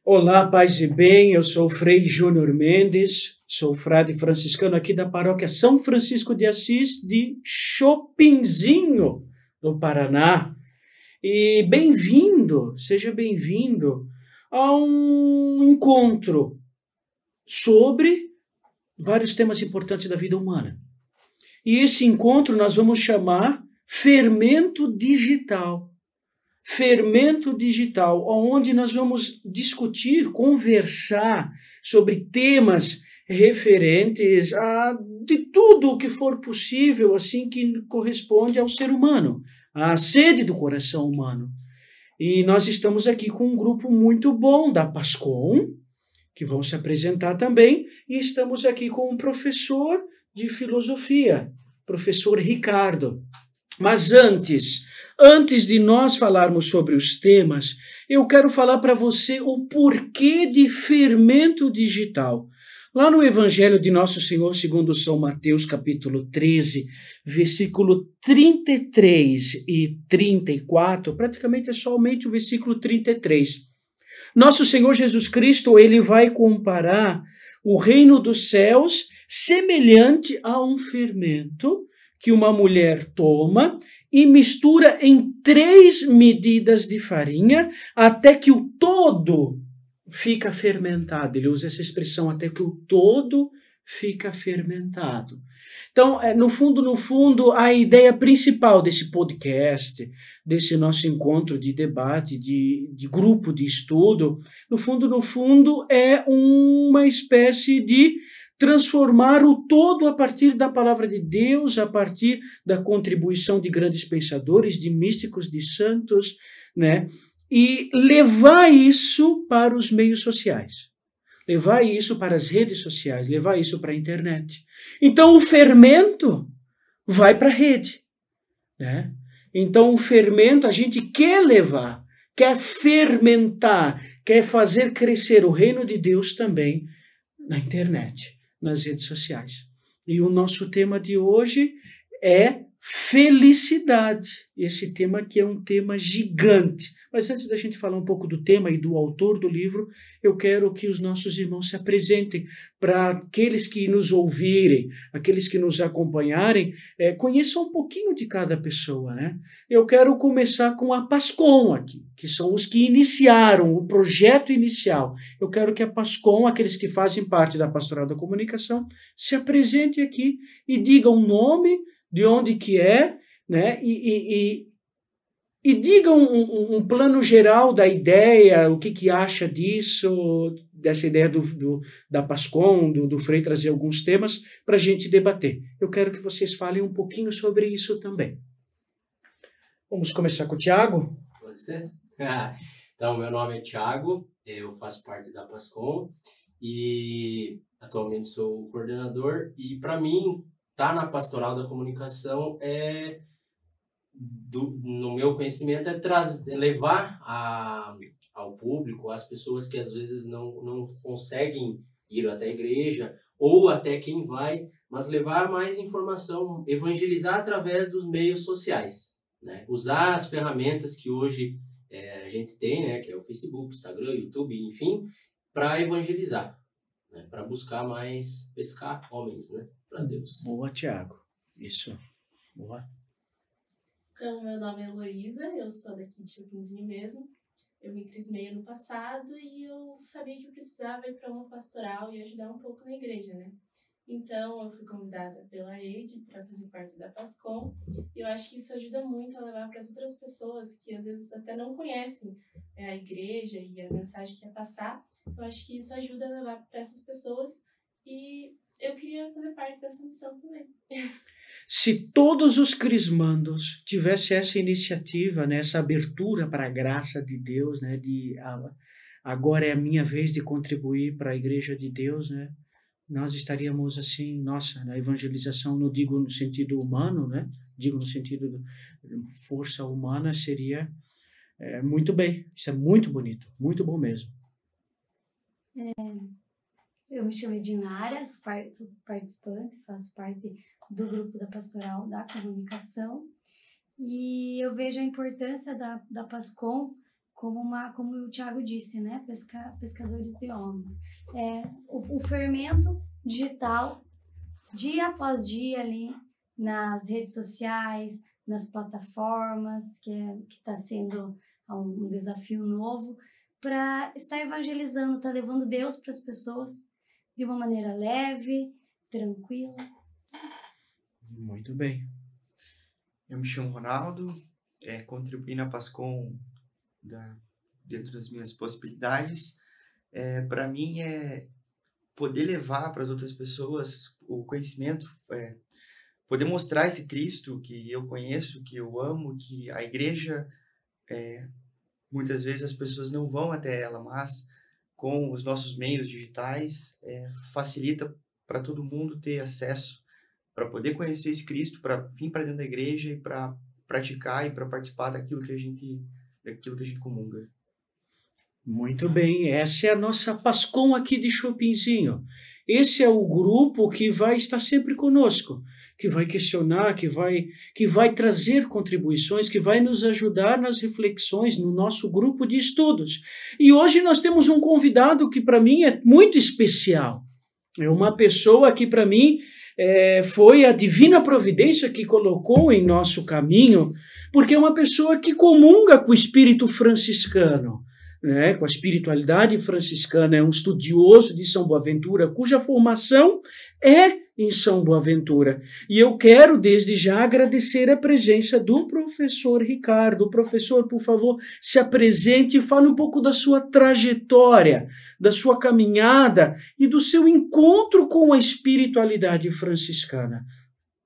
Olá, paz e bem, eu sou o Frei Júnior Mendes, sou frade franciscano aqui da paróquia São Francisco de Assis de Chopinzinho, no Paraná. E bem-vindo, seja bem-vindo a um encontro sobre vários temas importantes da vida humana. E esse encontro nós vamos chamar Fermento Digital. Fermento Digital, onde nós vamos discutir, conversar sobre temas referentes a de tudo o que for possível, assim, que corresponde ao ser humano, à sede do coração humano. E nós estamos aqui com um grupo muito bom da PASCOM, que vão se apresentar também, e estamos aqui com um professor de filosofia, professor Ricardo. Mas antes de nós falarmos sobre os temas, eu quero falar para você o porquê de fermento digital. Lá no Evangelho de Nosso Senhor, segundo São Mateus, capítulo 13, versículo 33 e 34, praticamente é somente o versículo 33. Nosso Senhor Jesus Cristo, ele vai comparar o reino dos céus semelhante a um fermento que uma mulher toma e mistura em 3 medidas de farinha até que o todo fica fermentado. Ele usa essa expressão, até que o todo fica fermentado. Então, no fundo, a ideia principal desse podcast, desse nosso encontro de debate, de grupo de estudo, no fundo, é uma espécie de transformar o todo a partir da palavra de Deus, a partir da contribuição de grandes pensadores, de místicos, de santos, né? E levar isso para os meios sociais, levar isso para as redes sociais, levar isso para a internet. Então, o fermento vai para a rede, né? Então, o fermento a gente quer levar, quer fermentar, quer fazer crescer o reino de Deus também na internet, nas redes sociais. E o nosso tema de hoje é felicidade. Esse tema aqui é um tema gigante. Mas antes da gente falar um pouco do tema e do autor do livro, eu quero que os nossos irmãos se apresentem para aqueles que nos ouvirem, aqueles que nos acompanharem, conheçam um pouquinho de cada pessoa, né? Eu quero começar com a PASCOM aqui, que são os que iniciaram o projeto inicial. Eu quero que a PASCOM, aqueles que fazem parte da Pastoral da Comunicação, se apresentem aqui e digam o nome, de onde que é, né? E diga um plano geral da ideia, o que acha disso, dessa ideia da PASCOM, do Frei trazer alguns temas para a gente debater. Eu quero que vocês falem um pouquinho sobre isso também. Vamos começar com o Tiago? Pode ser? Então, meu nome é Tiago, eu faço parte da PASCOM e atualmente sou o coordenador. E para mim, estar na Pastoral da Comunicação no meu conhecimento, é levar ao público, às pessoas que às vezes não conseguem ir até a igreja, ou até quem vai, mas levar mais informação, evangelizar através dos meios sociais, né? Usar as ferramentas que hoje a gente tem, né? Que é o Facebook, Instagram, YouTube, enfim, para evangelizar, né? Para buscar mais, pescar homens, né? Para Deus. Boa, Tiago. Isso. Boa. Então, meu nome é Heloísa, eu sou daqui de Chopinzinho mesmo. Eu me crismei ano passado e eu sabia que eu precisava ir para uma pastoral e ajudar um pouco na igreja, né? Então, eu fui convidada pela EIDE para fazer parte da PASCOM e eu acho que isso ajuda muito a levar para as outras pessoas que às vezes até não conhecem a igreja e a mensagem que ia passar. Eu acho que isso ajuda a levar para essas pessoas e eu queria fazer parte dessa missão também. Se todos os crismandos tivessem essa iniciativa, né, essa abertura para a graça de Deus, né, agora é a minha vez de contribuir para a igreja de Deus, né, nós estaríamos assim, nossa, na evangelização, não digo no sentido humano, né, digo no sentido de força humana, seria muito bem, isso é muito bonito, muito bom mesmo. Eu me chamo Edinara, sou participante, faço parte do grupo da Pastoral da Comunicação e eu vejo a importância da PASCOM como o Tiago disse, né? Pescadores de homens. O fermento digital, dia após dia ali, nas redes sociais, nas plataformas, que está sendo um desafio novo, para estar evangelizando, tá levando Deus para as pessoas de uma maneira leve, tranquila. Muito bem. Eu me chamo Ronaldo, contribuí na PASCOM dentro das minhas possibilidades. Para mim poder levar para as outras pessoas o conhecimento, poder mostrar esse Cristo que eu conheço, que eu amo, que a igreja, muitas vezes as pessoas não vão até ela, mas com os nossos meios digitais, facilita para todo mundo ter acesso, para poder conhecer esse Cristo, para vir para dentro da igreja e para praticar e para participar daquilo que a gente comunga. Muito bem, essa é a nossa PASCOM aqui de Chopinzinho. Esse é o grupo que vai estar sempre conosco, que vai questionar, que vai trazer contribuições, que vai nos ajudar nas reflexões no nosso grupo de estudos. E hoje nós temos um convidado que para mim é muito especial. É uma pessoa que para mim foi a divina providência que colocou em nosso caminho, porque é uma pessoa que comunga com o espírito franciscano, né, com a espiritualidade franciscana, é um estudioso de São Boaventura, cuja formação é em São Boaventura. E eu quero, desde já, agradecer a presença do professor Ricardo. Professor, por favor, se apresente e fale um pouco da sua trajetória, da sua caminhada e do seu encontro com a espiritualidade franciscana.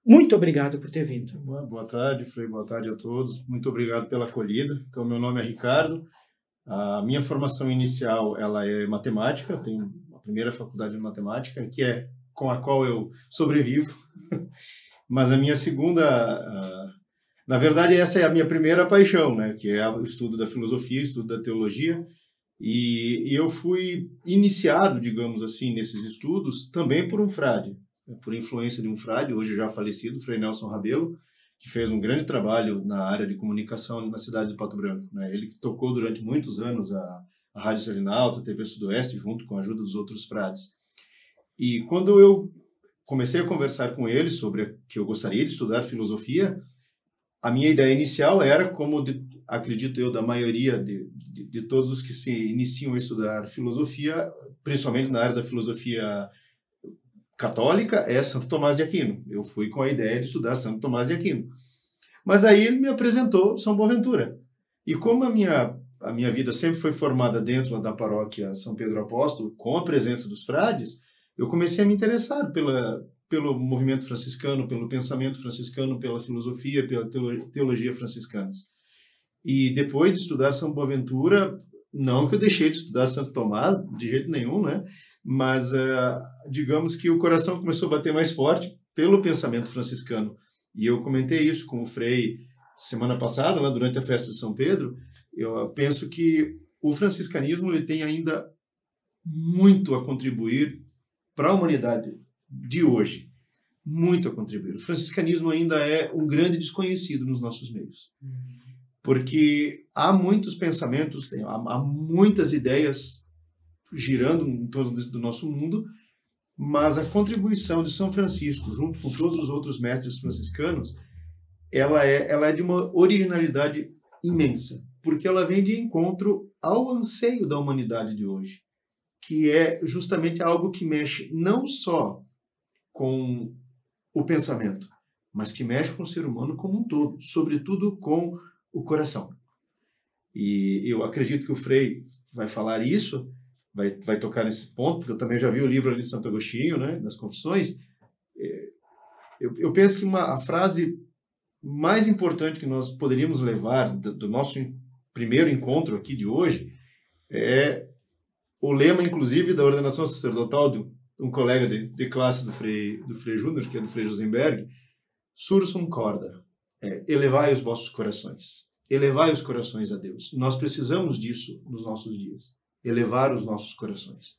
Muito obrigado por ter vindo. Boa tarde, Frei, boa tarde a todos. Muito obrigado pela acolhida. Então, meu nome é Ricardo. A minha formação inicial, ela é matemática, eu tenho a primeira faculdade de matemática, que é com a qual eu sobrevivo, mas a minha segunda, na verdade essa é a minha primeira paixão, né, que é o estudo da filosofia, o estudo da teologia, e eu fui iniciado, digamos assim, nesses estudos também por um frade, por influência de um frade, hoje já falecido, Frei Nelson Rabelo, que fez um grande trabalho na área de comunicação na cidade de Pato Branco, né? Ele tocou durante muitos anos a Rádio Serenalta, a TV Sudoeste, junto com a ajuda dos outros frades. E quando eu comecei a conversar com ele sobre que eu gostaria de estudar filosofia, a minha ideia inicial era, como acredito eu, da maioria de todos os que se iniciam a estudar filosofia, principalmente na área da filosofia católica, é Santo Tomás de Aquino. Eu fui com a ideia de estudar Santo Tomás de Aquino. Mas aí ele me apresentou São Boaventura. E como a minha vida sempre foi formada dentro da paróquia São Pedro Apóstolo, com a presença dos frades, eu comecei a me interessar pelo movimento franciscano, pelo pensamento franciscano, pela filosofia, pela teologia franciscanas. E depois de estudar São Boaventura, não que eu deixei de estudar Santo Tomás, de jeito nenhum, né? Mas digamos que o coração começou a bater mais forte pelo pensamento franciscano. E eu comentei isso com o Frei semana passada, lá durante a festa de São Pedro. Eu penso que o franciscanismo ele tem ainda muito a contribuir para a humanidade de hoje. Muito a contribuir. O franciscanismo ainda é um grande desconhecido nos nossos meios. Porque há muitos pensamentos, há muitas ideias girando em torno do nosso mundo, mas a contribuição de São Francisco, junto com todos os outros mestres franciscanos, ela é de uma originalidade imensa, porque ela vem de encontro ao anseio da humanidade de hoje, que é justamente algo que mexe não só com o pensamento, mas que mexe com o ser humano como um todo, sobretudo com o coração. E eu acredito que o Frei vai falar isso, vai tocar nesse ponto, porque eu também já vi o livro ali de Santo Agostinho, né, das Confissões. Eu penso que a frase mais importante que nós poderíamos levar do nosso primeiro encontro aqui de hoje é o lema, inclusive, da ordenação sacerdotal de um colega de classe do Frei Júnior, que é do Frei Josenberg, Sursum Corda, elevai os vossos corações. Elevai os corações a Deus. Nós precisamos disso nos nossos dias. Elevar os nossos corações.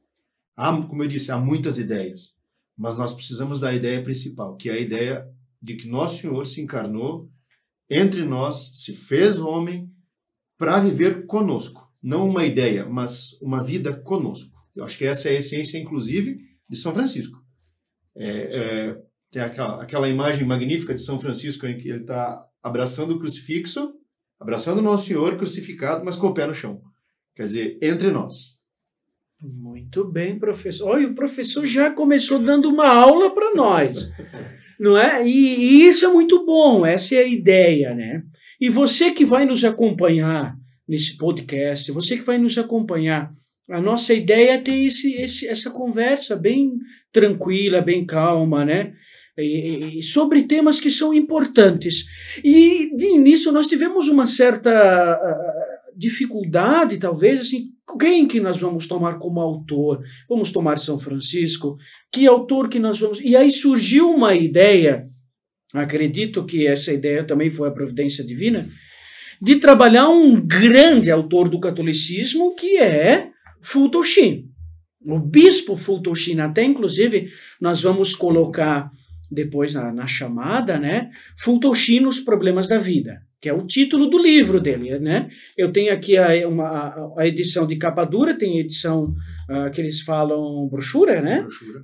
Como eu disse, há muitas ideias, mas nós precisamos da ideia principal, que é a ideia de que Nosso Senhor se encarnou entre nós, se fez homem para viver conosco. não uma ideia, mas uma vida conosco. Eu acho que essa é a essência, inclusive, de São Francisco. Tem aquela imagem magnífica de São Francisco em que ele está abraçando o crucifixo, abraçando o Nosso Senhor crucificado, mas com o pé no chão. Quer dizer, entre nós. Muito bem, professor. Olha, o professor já começou dando uma aula para nós, não é? E isso é muito bom, essa é a ideia, né? E você que vai nos acompanhar nesse podcast, você que vai nos acompanhar, a nossa ideia é ter essa conversa bem tranquila, bem calma, né? E sobre temas que são importantes. E de início nós tivemos uma certa dificuldade, talvez, assim, quem que nós vamos tomar como autor? Vamos tomar São Francisco? Que autor que nós vamos... E aí surgiu uma ideia, acredito que essa ideia também foi a providência divina, de trabalhar um grande autor do catolicismo, que é Fulton Sheen. O bispo Fulton Sheen, até inclusive nós vamos colocar depois na chamada, né? Fulton Sheen nos Problemas da Vida, que é o título do livro dele, né? Eu tenho aqui a edição de capa dura, tem a edição que eles falam brochura, né? Brochura.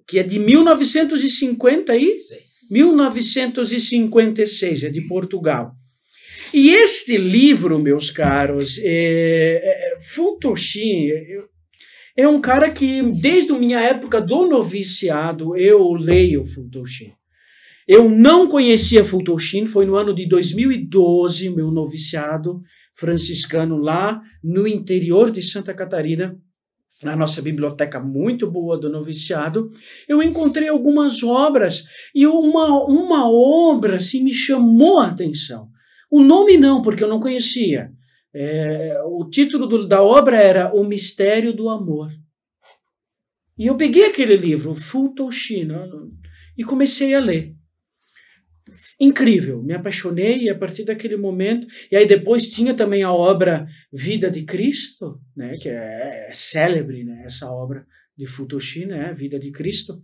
Que é de 1956, é de Portugal. E este livro, meus caros, Fulton Sheen é um cara que, desde a minha época do noviciado, eu leio Fulton Sheen. Eu não conhecia Fulton Sheen, foi no ano de 2012, meu noviciado franciscano lá no interior de Santa Catarina, na nossa biblioteca muito boa do noviciado, eu encontrei algumas obras e uma obra assim, me chamou a atenção. O nome não, porque eu não conhecia. O título da obra era O Mistério do Amor. E eu peguei aquele livro, Fulton Sheen, e comecei a ler. Incrível, me apaixonei e a partir daquele momento... E aí depois tinha também a obra Vida de Cristo, né, que é célebre, né, essa obra de Fulton Sheen, né, Vida de Cristo.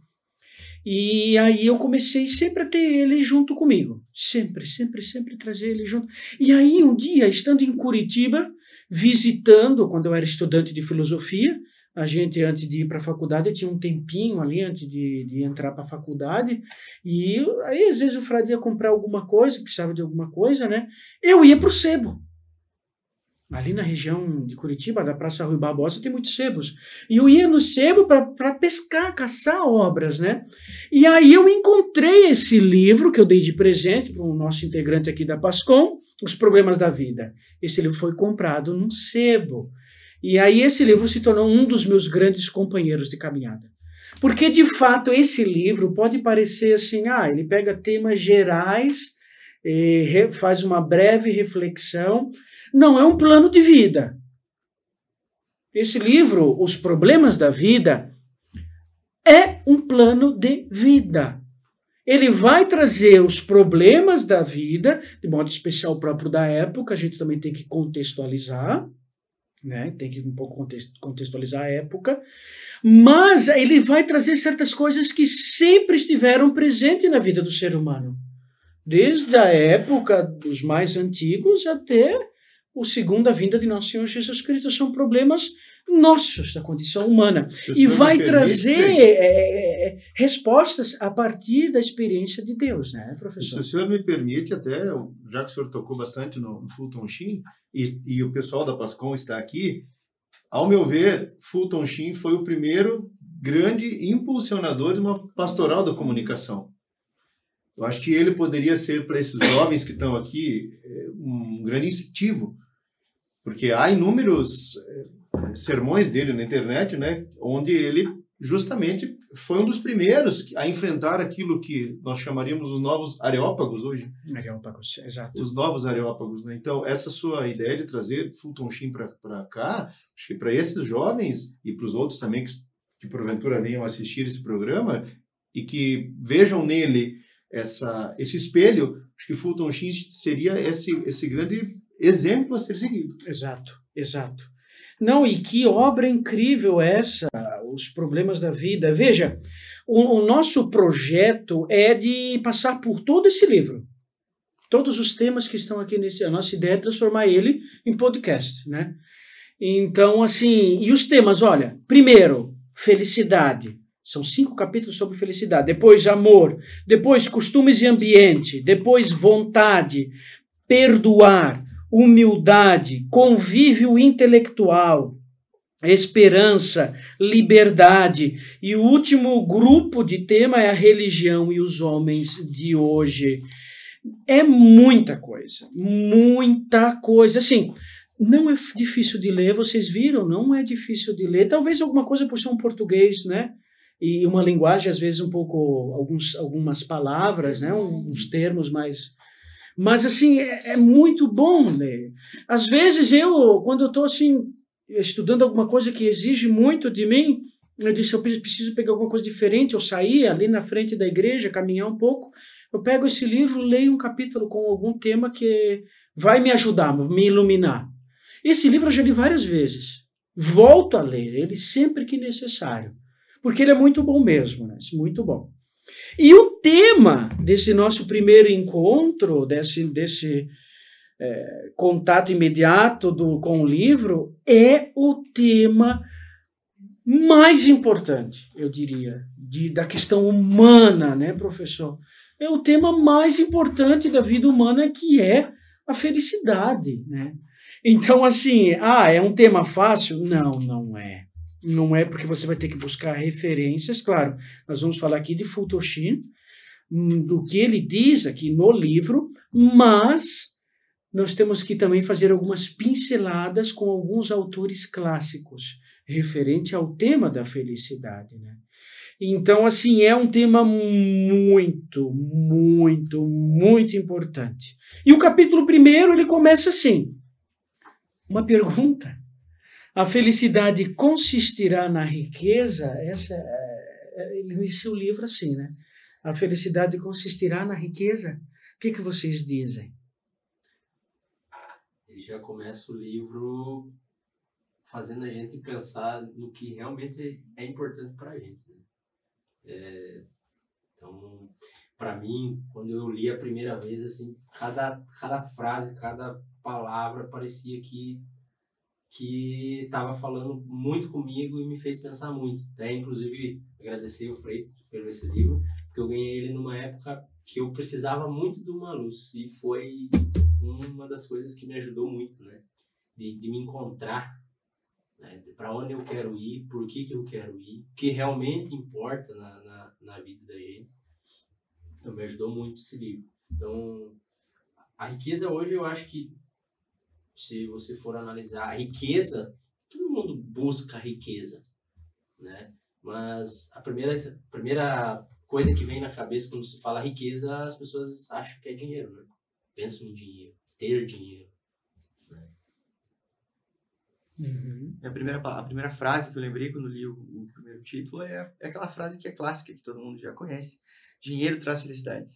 E aí eu comecei sempre a ter ele junto comigo. Sempre trazer ele junto. E aí um dia, estando em Curitiba, visitando, quando eu era estudante de filosofia, a gente, antes de ir para a faculdade, tinha um tempinho ali antes de entrar para a faculdade, e aí às vezes o frade ia comprar alguma coisa, precisava de alguma coisa, né? Eu ia para o sebo. Ali na região de Curitiba, da Praça Rui Barbosa, tem muitos sebos. E eu ia no sebo para pescar, caçar obras, né? E aí eu encontrei esse livro que eu dei de presente para o nosso integrante aqui da PASCOM, Os Problemas da Vida. Esse livro foi comprado num sebo. E aí esse livro se tornou um dos meus grandes companheiros de caminhada. Porque, de fato, esse livro pode parecer assim, ele pega temas gerais, faz uma breve reflexão. Não é um plano de vida. Esse livro, Os Problemas da Vida, é um plano de vida. Ele vai trazer os problemas da vida, de modo especial próprio da época, a gente também tem que contextualizar, né? Tem que um pouco contextualizar a época, mas ele vai trazer certas coisas que sempre estiveram presentes na vida do ser humano. Desde a época dos mais antigos até a segunda vinda de nosso Senhor Jesus Cristo, são problemas nossos da condição humana. E vai trazer respostas a partir da experiência de Deus, né, professor? Se o senhor me permite, até, já que o senhor tocou bastante no Fulton Sheen, e o pessoal da PASCOM está aqui, ao meu ver, Fulton Sheen foi o primeiro grande impulsionador de uma pastoral da comunicação. Eu acho que ele poderia ser, para esses jovens que estão aqui, um grande incentivo, porque há inúmeros sermões dele na internet, né, onde ele justamente foi um dos primeiros a enfrentar aquilo que nós chamaríamos os novos areópagos hoje. Areópagos, exato. Os novos areópagos, né? Então, essa sua ideia de trazer Fulton Sheen para cá, acho que para esses jovens e para os outros também que porventura venham assistir esse programa e que vejam nele esse espelho, acho que Fulton Sheen seria esse grande exemplo a ser seguido. Exato, exato. Não, e que obra incrível essa, Os Problemas da Vida. Veja, o nosso projeto é de passar por todo esse livro. todos os temas que estão aqui a nossa ideia é transformar ele em podcast, né? Então, assim, e os temas, olha, primeiro, felicidade. São 5 capítulos sobre felicidade. Depois, amor. Depois, costumes e ambiente. Depois, vontade. Perdoar. Humildade. Convívio intelectual. Esperança. Liberdade. E o último grupo de tema é a religião e os homens de hoje. É muita coisa. Muita coisa. Assim, não é difícil de ler, vocês viram? Não é difícil de ler. Talvez alguma coisa por ser um português, né? E uma linguagem, às vezes, um pouco, algumas palavras, né? Uns termos mais... Mas, assim, é muito bom ler. Às vezes, quando eu estou, assim, estudando alguma coisa que exige muito de mim, eu disse, eu preciso pegar alguma coisa diferente, eu saí ali na frente da igreja, caminhar um pouco, eu pego esse livro, leio um capítulo com algum tema que vai me ajudar, me iluminar. Esse livro eu já li várias vezes. Volto a ler ele sempre que necessário. Porque ele é muito bom mesmo, né? Muito bom. E o tema desse nosso primeiro encontro, desse contato imediato com o livro, é o tema mais importante, eu diria, da questão humana, né, professor? É o tema mais importante da vida humana, que é a felicidade, né? Então, assim, é um tema fácil? Não, não é. Não é, porque você vai ter que buscar referências. Claro, nós vamos falar aqui de Futoshi, do que ele diz aqui no livro, mas nós temos que também fazer algumas pinceladas com alguns autores clássicos referente ao tema da felicidade, né? Então, assim, é um tema muito, muito, muito importante. E o capítulo 1º, ele começa assim, uma pergunta. A felicidade consistirá na riqueza? Ele inicia o livro assim, né? A felicidade consistirá na riqueza? O que vocês dizem? Ele já começa o livro fazendo a gente pensar no que realmente é importante para a gente, né? Então, para mim, quando eu li a primeira vez, assim, cada frase, cada palavra parecia que estava falando muito comigo e me fez pensar muito. Até, inclusive, agradecer o Frei pelo esse livro, porque eu ganhei ele numa época que eu precisava muito de uma luz, e foi uma das coisas que me ajudou muito, né? De me encontrar, né? Para onde eu quero ir, por que eu quero ir, o que realmente importa na vida da gente. Então, me ajudou muito esse livro. Então, a riqueza hoje, eu acho que, se você for analisar a riqueza, todo mundo busca riqueza, né? Mas a primeira coisa que vem na cabeça quando se fala riqueza, as pessoas acham que é dinheiro, né? Pensam em dinheiro, ter dinheiro, né? Uhum. A primeira frase que eu lembrei quando li o primeiro título é aquela frase que é clássica, que todo mundo já conhece. Dinheiro traz felicidade.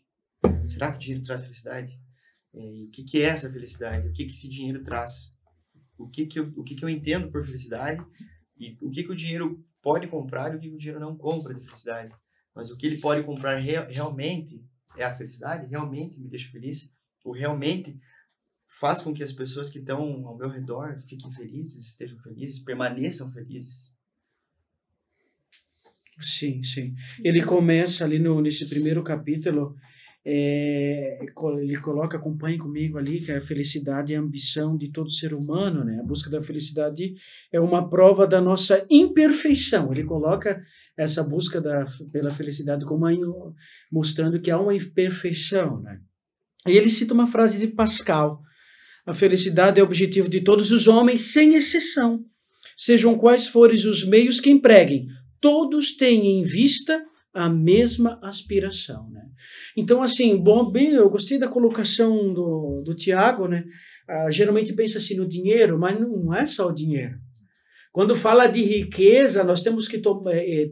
Será que dinheiro traz felicidade? O que é essa felicidade? O que esse dinheiro traz? O que eu entendo por felicidade? E o que o dinheiro pode comprar e o que o dinheiro não compra de felicidade? Mas o que ele pode comprar realmente é a felicidade? Realmente me deixa feliz? Ou realmente faz com que as pessoas que estão ao meu redor fiquem felizes, estejam felizes, permaneçam felizes? Sim, sim. Ele começa ali nesse primeiro capítulo, ele coloca, acompanhe comigo ali, que a felicidade é a ambição de todo ser humano, né? A busca da felicidade é uma prova da nossa imperfeição. Ele coloca essa busca pela felicidade como mostrando que há uma imperfeição, né? E ele cita uma frase de Pascal: a felicidade é o objetivo de todos os homens, sem exceção. Sejam quais forem os meios que empreguem, todos têm em vista a mesma aspiração, né? Então, assim, eu gostei da colocação do Tiago, né? Geralmente pensa assim no dinheiro, mas não é só o dinheiro. Quando fala de riqueza, nós temos que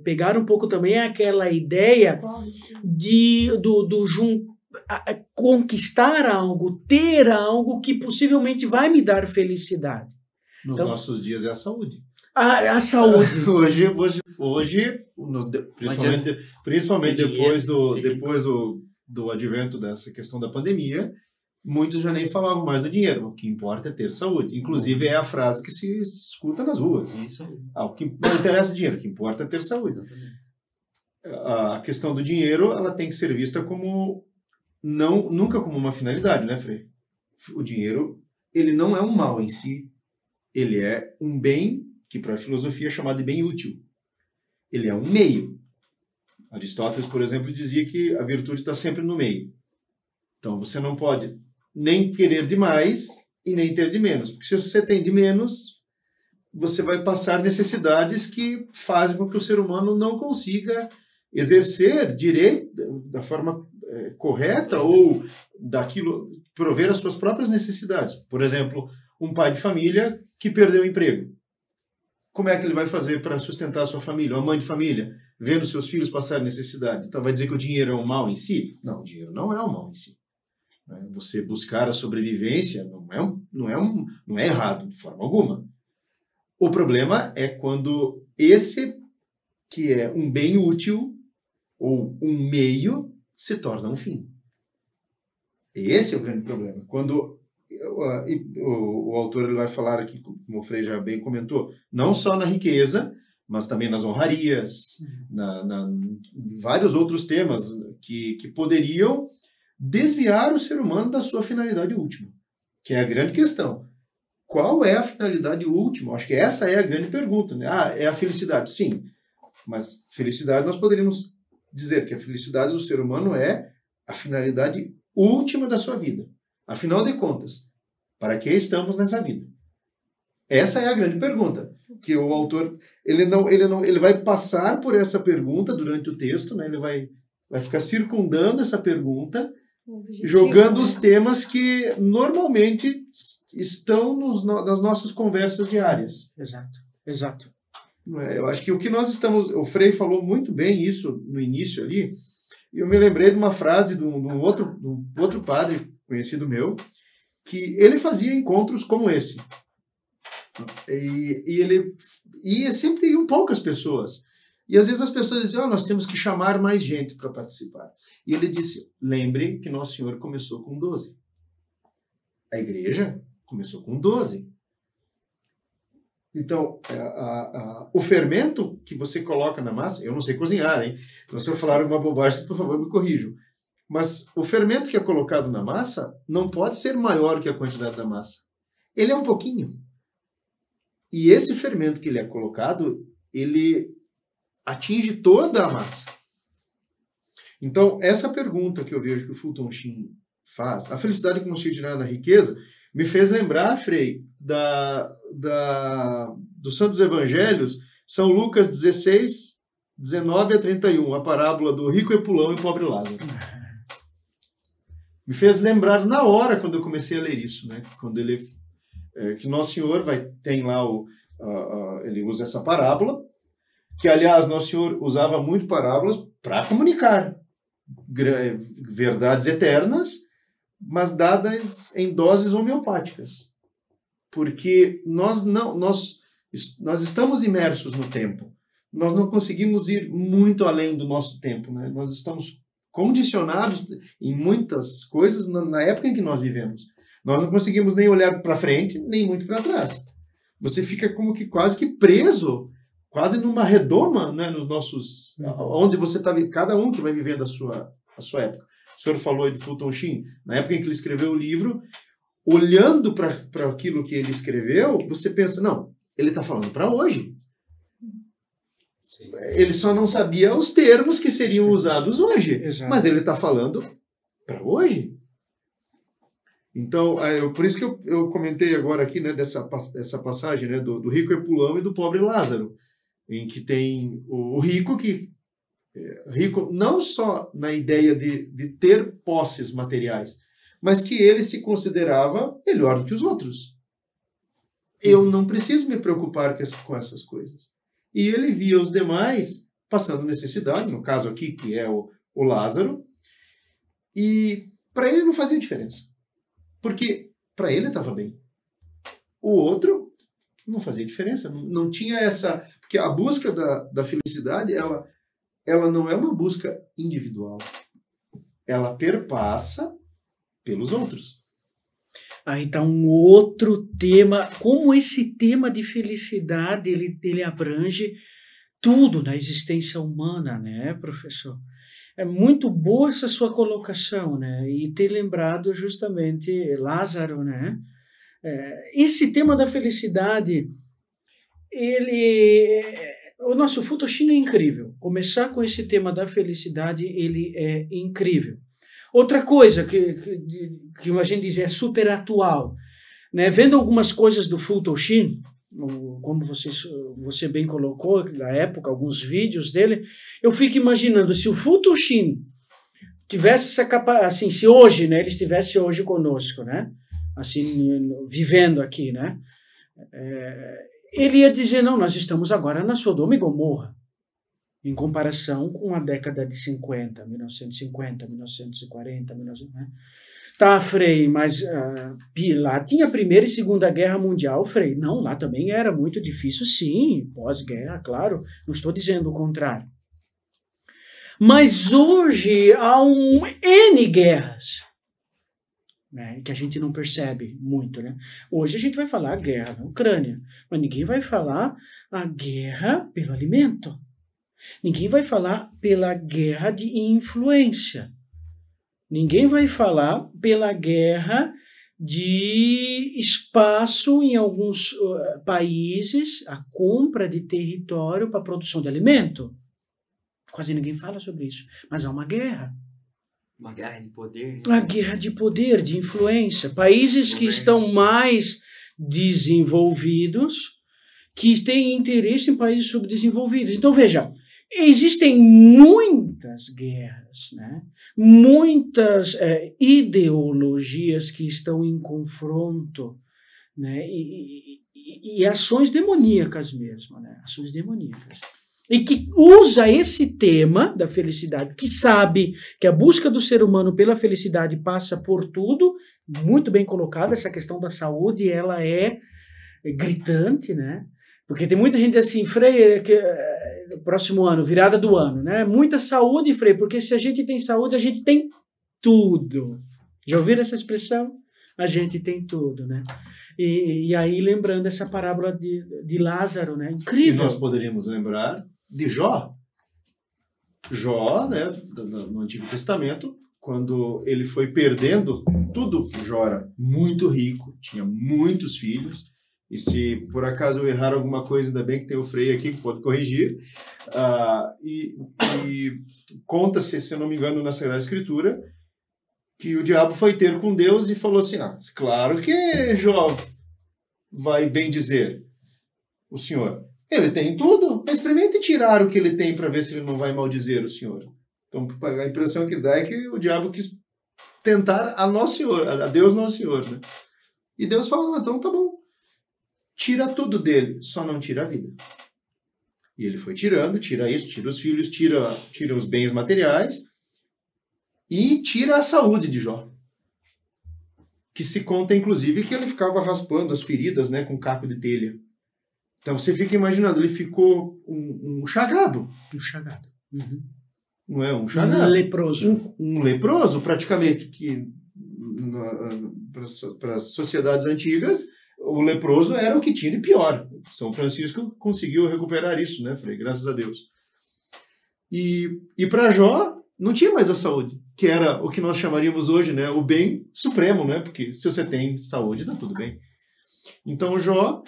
pegar um pouco também aquela ideia de conquistar algo, ter algo que possivelmente vai me dar felicidade. Nos nossos dias é a saúde. A saúde. Hoje principalmente depois do advento dessa questão da pandemia, muitos já nem falavam mais do dinheiro. O que importa é ter saúde. Inclusive, é a frase que se escuta nas ruas. Isso aí. O que não interessa dinheiro, o que importa é ter saúde. Exatamente. A questão do dinheiro, ela tem que ser vista como nunca como uma finalidade, né, Frei? O dinheiro, ele não é um mal em si, ele é um bem que para a filosofia é chamado de bem útil. Ele é um meio. Aristóteles, por exemplo, dizia que a virtude está sempre no meio. Então você não pode nem querer demais e nem ter de menos, porque se você tem de menos, você vai passar necessidades que fazem com que o ser humano não consiga exercer direito da forma correta ou daquilo, prover as suas próprias necessidades. Por exemplo, um pai de família que perdeu o emprego. Como é que ele vai fazer para sustentar a sua família? Uma mãe de família, vendo seus filhos passarem necessidade. Então vai dizer que o dinheiro é um mal em si? Não, o dinheiro não é um mal em si. Você buscar a sobrevivência não é errado de forma alguma. O problema é quando esse, que é um bem útil, ou um meio, se torna um fim. Esse é o grande problema. Quando o autor ele vai falar aqui, como o Frei já bem comentou, não só na riqueza, mas também nas honrarias, vários outros temas que poderiam desviar o ser humano da sua finalidade última, que é a grande questão. Qual é a finalidade última? Acho que essa é a grande pergunta, né? É a felicidade? Sim. Mas felicidade, nós poderíamos dizer que a felicidade do ser humano é a finalidade última da sua vida. Afinal de contas, para que estamos nessa vida? Essa é a grande pergunta, que o autor ele vai passar por essa pergunta durante o texto, né? Ele vai ficar circundando essa pergunta, jogando os temas que normalmente estão nas nossas conversas diárias. Exato. Eu acho que o que nós estamos... O Frei falou muito bem isso no início ali, e eu me lembrei de uma frase de um outro padre conhecido meu, que ele fazia encontros como esse. E ele ia sempre iam poucas pessoas. E às vezes as pessoas diziam, nós temos que chamar mais gente para participar. E ele disse, lembre que Nosso Senhor começou com 12. A igreja começou com 12. Então, o fermento que você coloca na massa, eu não sei cozinhar, hein? Então, se eu falar uma bobagem, por favor, me corrijam. Mas o fermento que é colocado na massa não pode ser maior que a quantidade da massa. Ele é um pouquinho. E esse fermento que ele é colocado, ele atinge toda a massa. Então, essa pergunta que eu vejo que o Fulton Sheen faz, a felicidade consistirá na riqueza, me fez lembrar, Frei, dos Santos Evangelhos, São Lucas 16, 19 a 31, a parábola do rico Epulão e pobre Lázaro. Me fez lembrar na hora quando eu comecei a ler isso, né? Quando que Nosso Senhor tem lá, ele usa essa parábola, que, aliás, Nosso Senhor usava muito parábolas para comunicar verdades eternas, mas dadas em doses homeopáticas. Porque nós estamos imersos no tempo. Nós não conseguimos ir muito além do nosso tempo, né? Nós estamos condicionados em muitas coisas na época em que nós vivemos. Nós não conseguimos nem olhar para frente, nem muito para trás. Você fica como que quase que preso, quase numa redoma, né, nos nossos, onde você está, cada um que vai vivendo a sua época. O senhor falou aí do Fulton Sheen, na época em que ele escreveu o livro, olhando para aquilo que ele escreveu, você pensa, não, ele está falando para hoje. Sim. Ele só não sabia os termos que seriam usados hoje, Exato. mas ele está falando para hoje. Então, por isso que eu comentei agora aqui, né, dessa passagem, né, do rico Epulão e do pobre Lázaro, em que tem o rico rico não só na ideia de ter posses materiais, mas que ele se considerava melhor do que os outros. Eu não preciso me preocupar com essas coisas. E ele via os demais passando necessidade, no caso aqui, que é o Lázaro, e para ele não fazia diferença. Porque para ele estava bem. O outro não fazia diferença. Não tinha essa... Porque a busca da felicidade, ela não é uma busca individual. Ela perpassa pelos outros. Aí está um outro tema, como esse tema de felicidade, ele abrange tudo na existência humana, né, professor? É muito boa essa sua colocação, né? E ter lembrado justamente Lázaro, né? Esse tema da felicidade, o nosso Futoshino é incrível. Começar com esse tema da felicidade, ele é incrível. Outra coisa que a gente diz é super atual, né? Vendo algumas coisas do Futoshino, como você bem colocou, da época, alguns vídeos dele, eu fico imaginando se o Futoshino tivesse essa capacidade, assim, se hoje, né, ele estivesse hoje conosco, né, assim, vivendo aqui, né, ele ia dizer, não, nós estamos agora na Sodoma e Gomorra, em comparação com a década de 50, 1950, 1940, 1900, né? Tá, Frei, mas lá tinha a Primeira e Segunda Guerra Mundial, Frei. Não, lá também era muito difícil, sim, pós-guerra, claro, não estou dizendo o contrário. Mas hoje há N guerras, né, que a gente não percebe muito, né? Hoje a gente vai falar a guerra na Ucrânia, mas ninguém vai falar a guerra pelo alimento. Ninguém vai falar pela guerra de influência. Ninguém vai falar pela guerra de espaço em alguns países, a compra de território para a produção de alimento. Quase ninguém fala sobre isso. Mas há uma guerra. Uma guerra de poder. Né? Uma guerra de poder, de influência. Países que estão mais desenvolvidos, que têm interesse em países subdesenvolvidos. Então, veja, existem muitas guerras, né? Muitas ideologias que estão em confronto, né? E ações demoníacas mesmo, né? Ações demoníacas. E que usa esse tema da felicidade, que sabe que a busca do ser humano pela felicidade passa por tudo, muito bem colocada, essa questão da saúde, ela é gritante, né? Porque tem muita gente assim, Frei, próximo ano, virada do ano, né? Muita saúde, Frei, porque se a gente tem saúde, a gente tem tudo. Já ouviram essa expressão? A gente tem tudo, né? E aí, lembrando essa parábola de Lázaro, né? Incrível. E nós poderíamos lembrar de Jó. Jó, né, no Antigo Testamento, quando ele foi perdendo tudo, Jó era muito rico, tinha muitos filhos, e se por acaso eu errar alguma coisa, ainda bem que tem o Frei aqui que pode corrigir, e conta-se, se eu não me engano, na Sagrada Escritura, que o diabo foi ter com Deus e falou assim, claro que Jó vai bem dizer o Senhor. Ele tem tudo, mas experimente tirar o que ele tem para ver se ele não vai maldizer o Senhor. Então, a impressão que dá é que o diabo quis tentar a Nosso Senhor, a Deus Nosso Senhor, né? E Deus falou, então tá bom. Tira tudo dele, só não tira a vida. E ele foi tirando, tira isso, tira os filhos, tira os bens materiais e tira a saúde de Jó. Que se conta, inclusive, que ele ficava raspando as feridas, né, com caco de telha. Então você fica imaginando, ele ficou um chagado. Um chagado. Uhum. Não é um chagado? Um leproso. Um leproso, praticamente, que para as sociedades antigas, o leproso era o que tinha de pior. São Francisco conseguiu recuperar isso, né, Frei? Graças a Deus. E para Jó, não tinha mais a saúde, que era o que nós chamaríamos hoje, né, o bem supremo, né? Porque se você tem saúde, tá tudo bem. Então Jó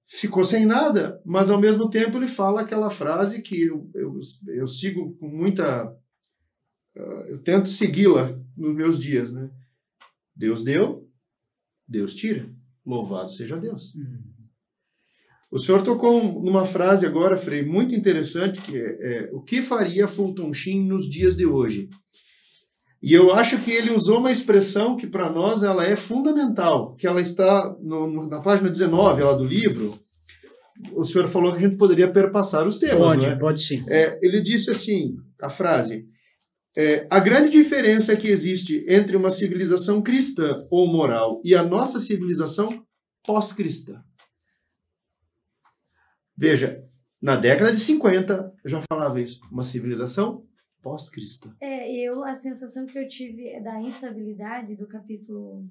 ficou sem nada, mas ao mesmo tempo ele fala aquela frase que eu sigo com muita... eu tento segui-la nos meus dias, né? Deus deu, Deus tira. Louvado seja Deus. O senhor tocou numa frase agora, Frei, muito interessante, que o que faria Fulton Sheen nos dias de hoje? E eu acho que ele usou uma expressão que para nós ela é fundamental, que ela está na página 19 lá do livro. O senhor falou que a gente poderia perpassar os temas, Pode, não é? pode sim. Ele disse assim, a frase, a grande diferença que existe entre uma civilização cristã ou moral e a nossa civilização pós-cristã. Veja, na década de 50, eu já falava isso, uma civilização pós-cristã. A sensação que eu tive da instabilidade do capítulo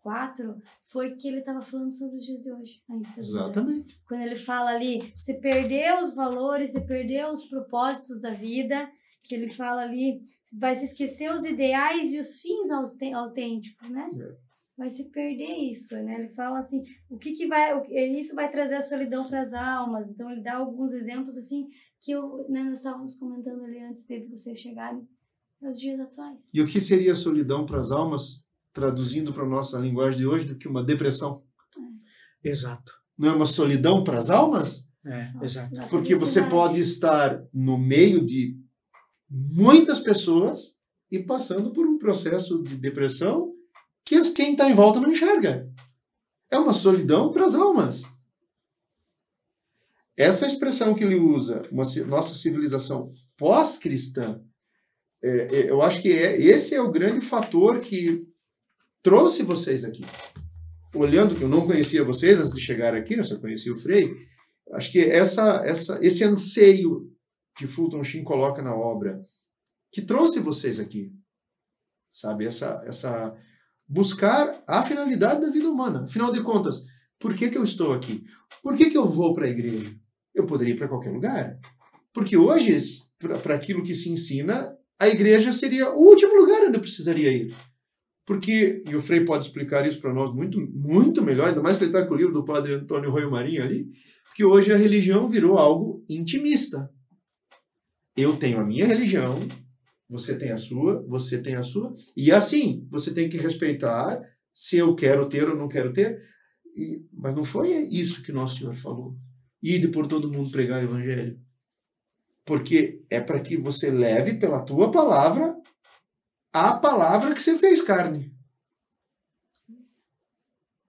4, foi que ele estava falando sobre os dias de hoje, a instabilidade. Exatamente. Quando ele fala ali, você perdeu os valores, você perdeu os propósitos da vida, que ele fala ali, vai se esquecer os ideais e os fins autênticos, né? Vai se perder isso, né? Ele fala assim, isso vai trazer a solidão para as almas. Então ele dá alguns exemplos assim que nós estávamos comentando ali antes de vocês chegarem, nos dias atuais. E o que seria a solidão para as almas, traduzindo para a nossa linguagem de hoje, do que uma depressão? Exato. Não é uma solidão para as almas? Exato. Porque você pode estar no meio de muitas pessoas e passando por um processo de depressão que quem está em volta não enxerga. É uma solidão para as almas. Essa expressão que ele usa, nossa civilização pós-cristã, eu acho que esse é o grande fator que trouxe vocês aqui. Olhando que eu não conhecia vocês antes de chegar aqui, eu só conhecia o Frei, acho que esse anseio que Fulton Sheen coloca na obra, que trouxe vocês aqui, sabe? Essa buscar a finalidade da vida humana. Afinal de contas, por que eu estou aqui? Por que eu vou para a igreja? Eu poderia ir para qualquer lugar. Porque hoje, para aquilo que se ensina, a igreja seria o último lugar onde eu precisaria ir. Porque, e o Frei pode explicar isso para nós muito, muito melhor, ainda mais que ele está com o livro do padre Antônio Roio Marinho ali, porque hoje a religião virou algo intimista. Eu tenho a minha religião, você tem a sua, e assim, você tem que respeitar se eu quero ter ou não quero ter. Mas não foi isso que Nosso Senhor falou. Ide por todo mundo pregar o evangelho. Porque é para que você leve pela tua palavra a palavra que você fez carne.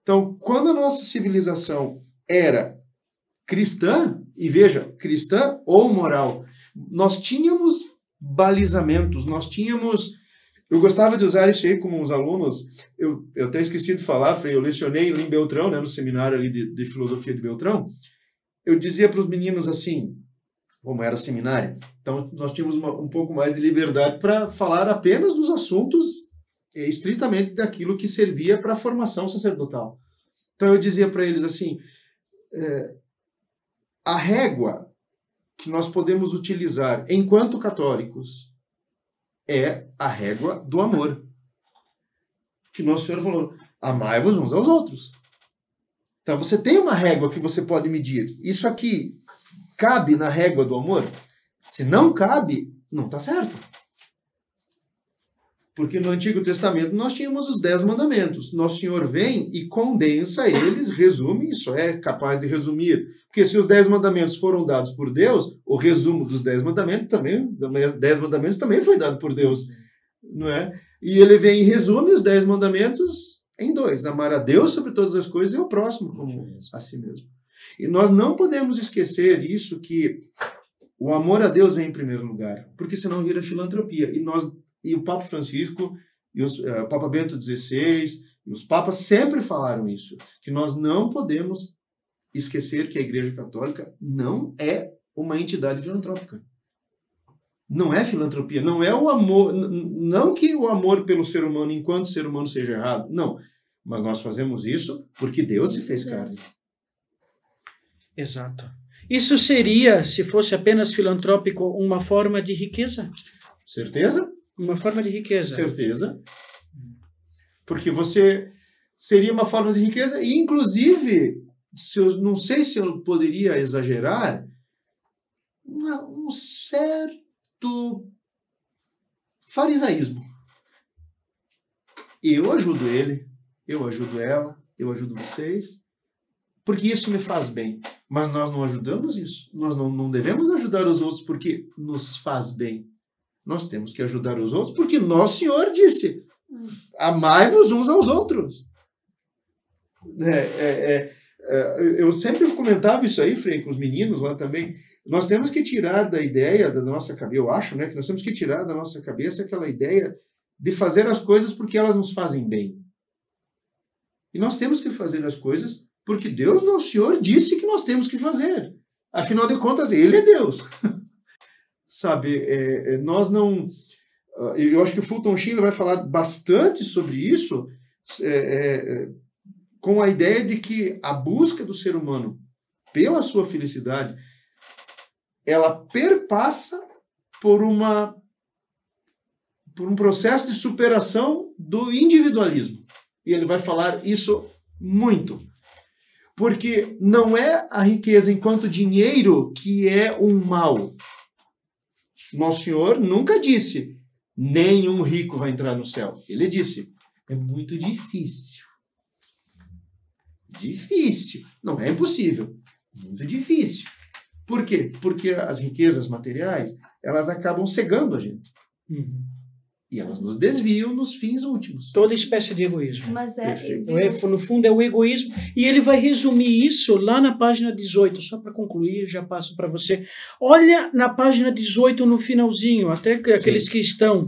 Então, quando a nossa civilização era cristã, e veja, cristã ou moral, nós tínhamos balizamentos, nós tínhamos... Eu gostava de usar isso aí como os alunos, eu até esqueci de falar, Frei, eu lecionei em Beltrão, né, no seminário ali de filosofia de Beltrão, eu dizia para os meninos assim, como era seminário, então nós tínhamos um pouco mais de liberdade para falar apenas dos assuntos estritamente daquilo que servia para a formação sacerdotal. Então eu dizia para eles assim, a régua que nós podemos utilizar enquanto católicos é a régua do amor. Que Nosso Senhor falou, amai-vos uns aos outros. Então você tem uma régua que você pode medir. Isso aqui cabe na régua do amor? Se não cabe, não está certo. Porque no Antigo Testamento nós tínhamos os 10 mandamentos. Nosso Senhor vem e condensa eles, resume, isso é capaz de resumir. Porque se os 10 mandamentos foram dados por Deus, o resumo dos 10 mandamentos também foi dado por Deus. Não é? E ele vem e resume os 10 mandamentos em 2. Amar a Deus sobre todas as coisas e ao próximo como a si mesmo. E nós não podemos esquecer isso, que o amor a Deus vem em primeiro lugar, porque senão vira filantropia. E o Papa Francisco, e o Papa Bento XVI, e os papas sempre falaram isso, que nós não podemos esquecer que a Igreja Católica não é uma entidade filantrópica. Não é filantropia, não é o amor, não que o amor pelo ser humano enquanto ser humano seja errado, não. Mas nós fazemos isso porque Deus se fez carne. Exato. Isso seria, se fosse apenas filantrópico, uma forma de riqueza? Certeza? Uma forma de riqueza. Certeza. Porque você seria uma forma de riqueza e, inclusive, não sei se eu poderia exagerar, um certo farisaísmo. Eu ajudo ele, eu ajudo ela, eu ajudo vocês, porque isso me faz bem. Mas nós não ajudamos isso. Nós não devemos ajudar os outros porque nos faz bem. Nós temos que ajudar os outros porque Nosso Senhor disse, amai-vos uns aos outros. Eu sempre comentava isso aí, Frei, com os meninos lá também. Nós temos que tirar da ideia da nossa cabeça, eu acho, né, que nós temos que tirar da nossa cabeça aquela ideia de fazer as coisas porque elas nos fazem bem. E nós temos que fazer as coisas porque Deus, Nosso Senhor, disse que nós temos que fazer. Afinal de contas, Ele é Deus. Sabe, nós não... Eu acho que o Fulton Sheen vai falar bastante sobre isso, com a ideia de que a busca do ser humano pela sua felicidade, ela perpassa por um processo de superação do individualismo. E ele vai falar isso muito. Porque não é a riqueza enquanto dinheiro que é um mal. Nosso Senhor nunca disse, nenhum rico vai entrar no céu. Ele disse, é muito difícil. Difícil. Não é impossível. Muito difícil. Por quê? Porque as riquezas materiais, elas acabam cegando a gente. Uhum. E elas nos desviam nos fins últimos. Toda espécie de egoísmo. Mas Perfeito. No fundo é o egoísmo. E ele vai resumir isso lá na página 18. Só para concluir, já passo para você. Olha na página 18, no finalzinho. Até aqueles que estão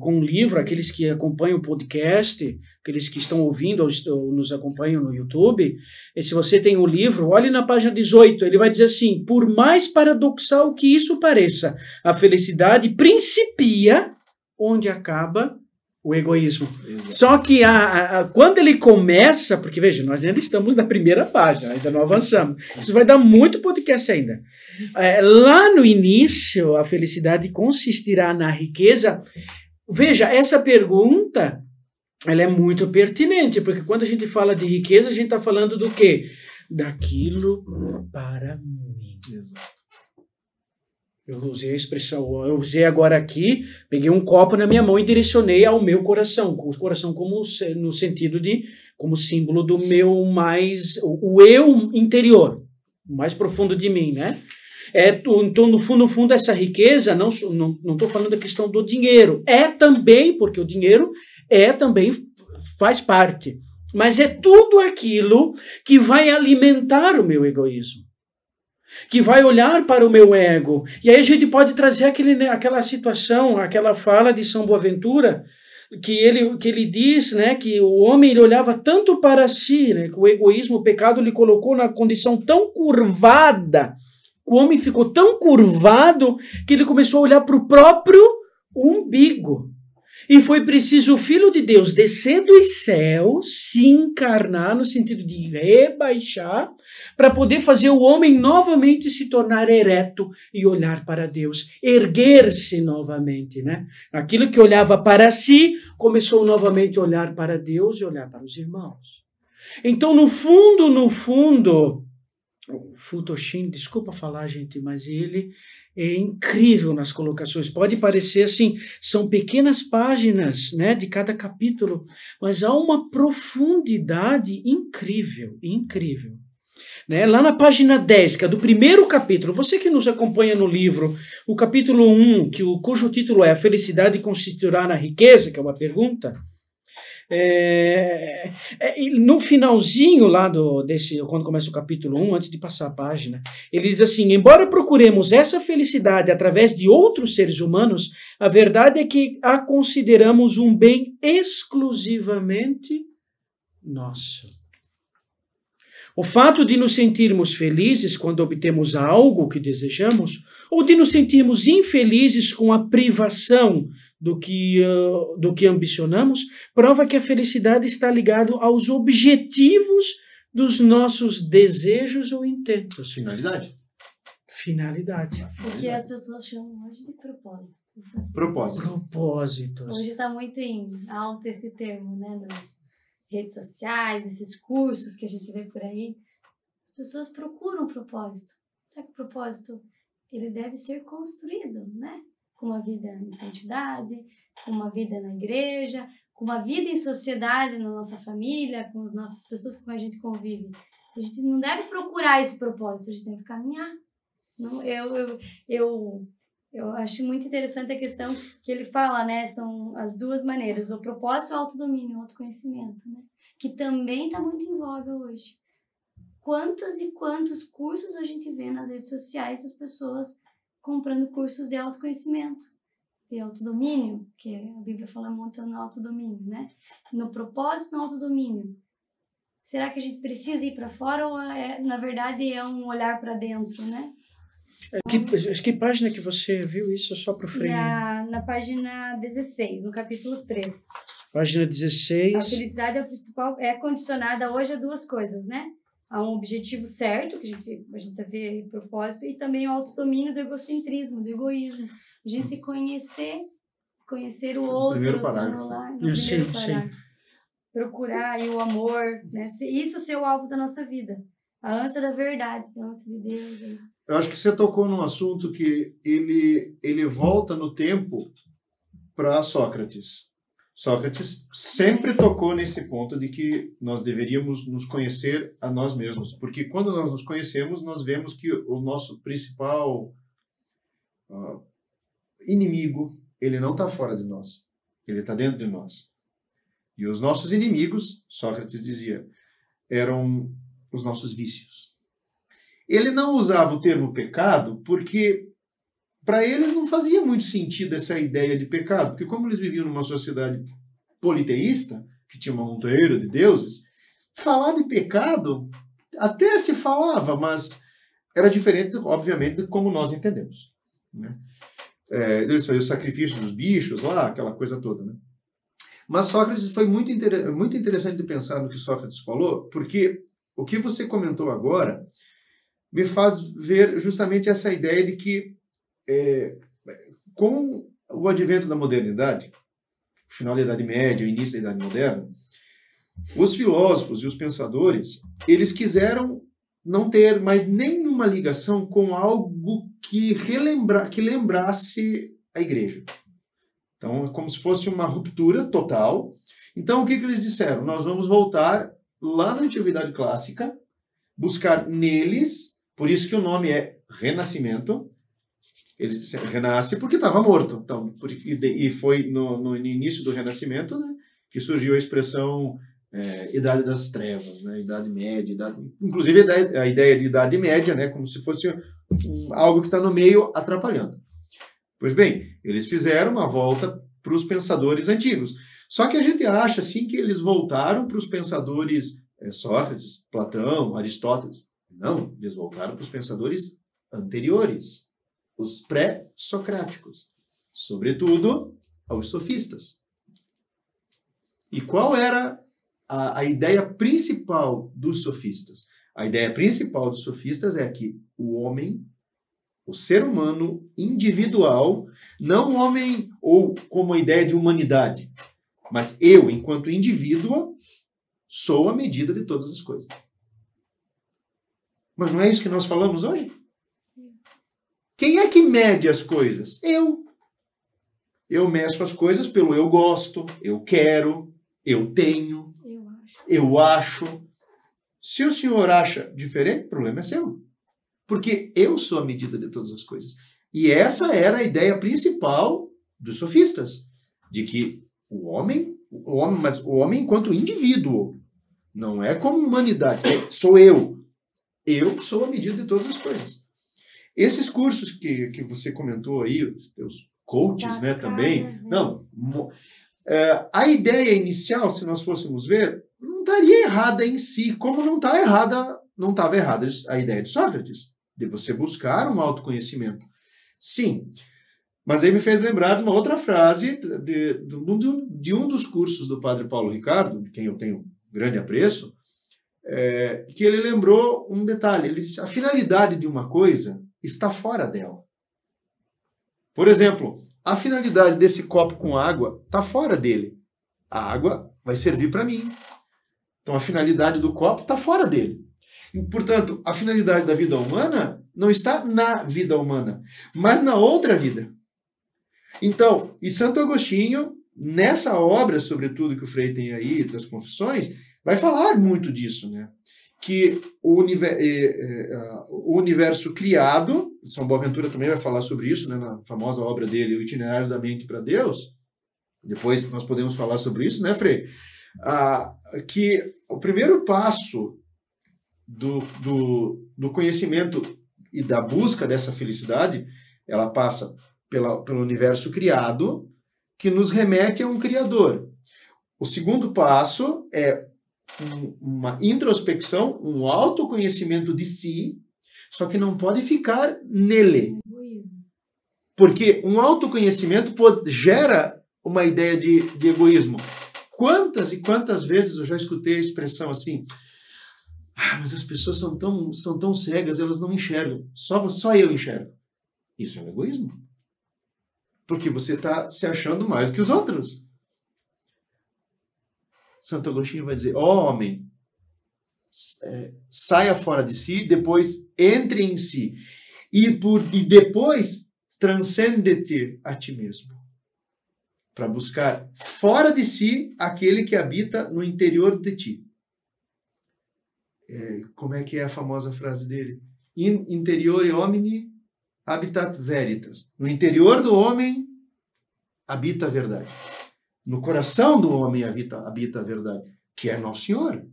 com o livro, aqueles que acompanham o podcast, aqueles que estão ouvindo ou nos acompanham no YouTube, e se você tem o livro, olhe na página 18, ele vai dizer assim, por mais paradoxal que isso pareça, a felicidade principia onde acaba o egoísmo. Exato. Só que quando ele começa, porque veja, nós ainda estamos na primeira página, ainda não avançamos, isso vai dar muito podcast ainda. Lá no início, a felicidade consistirá na riqueza. Veja, essa pergunta, ela é muito pertinente, porque quando a gente fala de riqueza, a gente está falando do quê? Daquilo para mim. Exato. Eu usei a expressão, eu usei agora aqui, peguei um copo na minha mão e direcionei ao meu coração, o coração como no sentido de, como símbolo do meu o eu interior, o mais profundo de mim, né? Então, no fundo, essa riqueza, não estou falando da questão do dinheiro, também, porque o dinheiro também faz parte, mas é tudo aquilo que vai alimentar o meu egoísmo, que vai olhar para o meu ego. E aí a gente pode trazer aquela situação, aquela fala de São Boaventura, que ele diz, né, que o homem ele olhava tanto para si, né, que o egoísmo, o pecado, lhe colocou na condição tão curvada, o homem ficou tão curvado que ele começou a olhar para o próprio umbigo. E foi preciso o Filho de Deus descer dos céus, se encarnar no sentido de rebaixar, para poder fazer o homem novamente se tornar ereto e olhar para Deus, erguer-se novamente, né? Aquilo que olhava para si, começou novamente a olhar para Deus e olhar para os irmãos. Então, no fundo, o Futoshim, desculpa falar, gente, mas ele é incrível nas colocações. Pode parecer assim, são pequenas páginas, né, de cada capítulo, mas há uma profundidade incrível, incrível. Né? Lá na página 10, que é do primeiro capítulo, você que nos acompanha no livro, o capítulo 1, cujo título é A Felicidade Consistirá na Riqueza, que é uma pergunta, no finalzinho lá quando começa o capítulo 1, antes de passar a página, ele diz assim, embora procuremos essa felicidade através de outros seres humanos, a verdade é que a consideramos um bem exclusivamente nosso. O fato de nos sentirmos felizes quando obtemos algo que desejamos, ou de nos sentirmos infelizes com a privação do que ambicionamos, prova que a felicidade está ligada aos objetivos dos nossos desejos ou intentos. Finalidade. O que as pessoas chamam hoje de propósitos. Né? Propósitos. Hoje está muito em alta esse termo, né? Nas redes sociais, esses cursos que a gente vê por aí. As pessoas procuram propósito. Sabe que o propósito ele deve ser construído, né? Com uma vida em santidade, com uma vida na igreja, com uma vida em sociedade, na nossa família, com as nossas pessoas com quem a gente convive. A gente não deve procurar esse propósito, a gente deve caminhar. Não, eu acho muito interessante a questão que ele fala, né? São as duas maneiras, o propósito e o autodomínio, o autoconhecimento, né? Que também está muito em voga hoje. Quantos e quantos cursos a gente vê nas redes sociais, as pessoas comprando cursos de autoconhecimento, de autodomínio, que a Bíblia fala muito no autodomínio, né? No propósito, no autodomínio. Será que a gente precisa ir para fora ou na verdade é um olhar para dentro, né? Que página que você viu isso só para o freio? Na página 16, no capítulo 3. Página A 16. felicidade é o principal, é condicionada hoje a duas coisas, né? A um objetivo certo, que a gente vê aí, propósito, e também o autodomínio do egocentrismo, do egoísmo. A gente se conhecer o No outro, primeiro o parágrafo. celular, no Sim, primeiro sim. parágrafo. Procurar aí o amor, né? Isso ser o alvo da nossa vida. A ânsia da verdade, a ânsia de Deus. É isso. Eu acho que você tocou num assunto que ele volta no tempo para Sócrates. Sócrates sempre tocou nesse ponto de que nós deveríamos nos conhecer a nós mesmos, porque quando nós nos conhecemos, nós vemos que o nosso principal inimigo, ele não está fora de nós, ele está dentro de nós. E os nossos inimigos, Sócrates dizia, eram os nossos vícios. Ele não usava o termo pecado porque para eles não fazia muito sentido essa ideia de pecado, porque como eles viviam numa sociedade politeísta, que tinha uma montoeira de deuses, falar de pecado até se falava, mas era diferente, obviamente, de como nós entendemos. Né? Eles faziam o sacrifício dos bichos lá, aquela coisa toda. Né? Mas Sócrates foi muito interessante de pensar no que Sócrates falou, porque o que você comentou agora me faz ver justamente essa ideia de que com o advento da modernidade, o final da Idade Média, o início da Idade Moderna, os filósofos e os pensadores, eles quiseram não ter mais nenhuma ligação com algo que lembrasse a igreja. Então, é como se fosse uma ruptura total. Então, o que eles disseram? Nós vamos voltar lá na Antiguidade Clássica, buscar neles, por isso que o nome é Renascimento. Eles disseram, renasce porque estava morto. Então, e foi no início do Renascimento, né, que surgiu a expressão Idade das Trevas, né, Idade Média, inclusive a ideia de Idade Média, né, como se fosse algo que está no meio atrapalhando. Pois bem, eles fizeram uma volta para os pensadores antigos. Só que a gente acha assim que eles voltaram para os pensadores Sócrates, Platão, Aristóteles. Não, eles voltaram para os pensadores anteriores, os pré-socráticos, sobretudo aos sofistas. E qual era a ideia principal dos sofistas? A ideia principal dos sofistas é que o homem, o ser humano individual, não o homem ou como a ideia de humanidade, mas eu, enquanto indivíduo, sou a medida de todas as coisas. Mas não é isso que nós falamos hoje? Quem é que mede as coisas? Eu. Eu meço as coisas pelo eu gosto, eu quero, eu tenho, eu acho. Se o senhor acha diferente, o problema é seu. Porque eu sou a medida de todas as coisas. E essa era a ideia principal dos sofistas, de que o homem, mas o homem enquanto indivíduo, não é como humanidade, sou eu. Eu sou a medida de todas as coisas. Esses cursos que você comentou aí, os coaches, né, também. Não, a ideia inicial, se nós fôssemos ver, não estaria errada em si, como não estava errada a ideia de Sócrates, de você buscar um autoconhecimento. Sim, mas aí me fez lembrar de uma outra frase de um dos cursos do Padre Paulo Ricardo, de quem eu tenho grande apreço, que ele lembrou um detalhe. Ele disse, a finalidade de uma coisa está fora dela. Por exemplo, a finalidade desse copo com água está fora dele. A água vai servir para mim. Então a finalidade do copo está fora dele. E, portanto, a finalidade da vida humana não está na vida humana, mas na outra vida. Então, e Santo Agostinho, nessa obra, sobretudo, que o Frei tem aí, das Confissões, vai falar muito disso, né? Que o universo criado, São Boaventura também vai falar sobre isso, né, na famosa obra dele, O Itinerário da Mente para Deus. Depois nós podemos falar sobre isso, né, Frei? Que o primeiro passo do conhecimento e da busca dessa felicidade, ela passa pelo universo criado, que nos remete a um Criador. O segundo passo é uma introspecção, um autoconhecimento de si, só que não pode ficar nele. Porque um autoconhecimento gera uma ideia de egoísmo. Quantas e quantas vezes eu já escutei a expressão assim, mas as pessoas são tão cegas, elas não enxergam. Só eu enxergo. Isso é um egoísmo. Porque você está se achando mais que os outros. Santo Agostinho vai dizer, homem, saia fora de si, depois entre em si. E depois transcende-te a ti mesmo. Para buscar fora de si aquele que habita no interior de ti. Como é que é a famosa frase dele? In interiore homini habitat veritas. No interior do homem habita a verdade. No coração do homem habita a verdade, que é Nosso Senhor.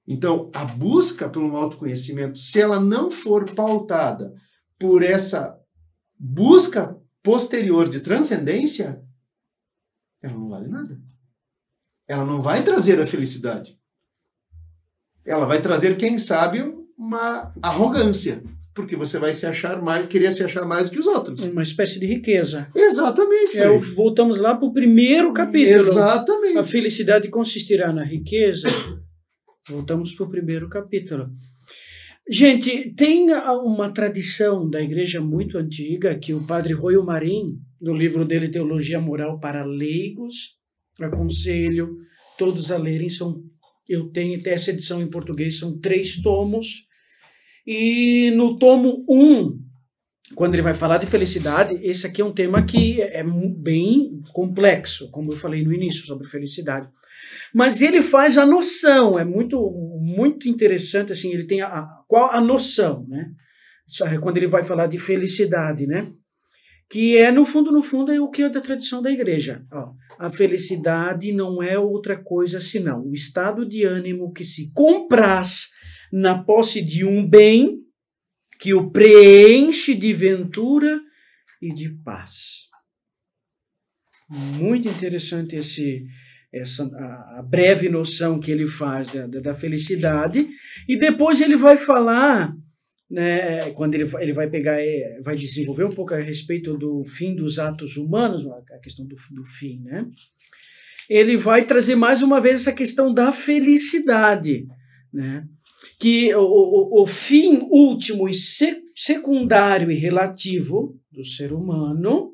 Então, a busca pelo autoconhecimento, se ela não for pautada por essa busca posterior de transcendência, ela não vale nada. Ela não vai trazer a felicidade. Ela vai trazer, quem sabe, uma arrogância. Porque você vai querer se achar mais do que os outros. Uma espécie de riqueza. Exatamente. Voltamos lá para o primeiro capítulo. Exatamente. A felicidade consistirá na riqueza. Voltamos para o primeiro capítulo. Gente, tem uma tradição da igreja muito antiga que o padre Royo Marim, no livro dele Teologia Moral para Leigos, aconselho todos a lerem. Eu tenho até essa edição em português, são 3 tomos. E no tomo 1, quando ele vai falar de felicidade, esse aqui é um tema que é bem complexo, como eu falei no início, sobre felicidade. Mas ele faz a noção, é muito interessante, assim, ele tem qual a noção, né? Quando ele vai falar de felicidade, né? Que é, no fundo, é o que é da tradição da igreja. Ó, a felicidade não é outra coisa senão o estado de ânimo que se compraz na posse de um bem que o preenche de ventura e de paz. Muito interessante a breve noção que ele faz da felicidade. E depois ele vai falar, né, quando ele vai vai desenvolver um pouco a respeito do fim dos atos humanos, a questão do fim, né? Ele vai trazer mais uma vez essa questão da felicidade, né? Que o fim último e secundário e relativo do ser humano,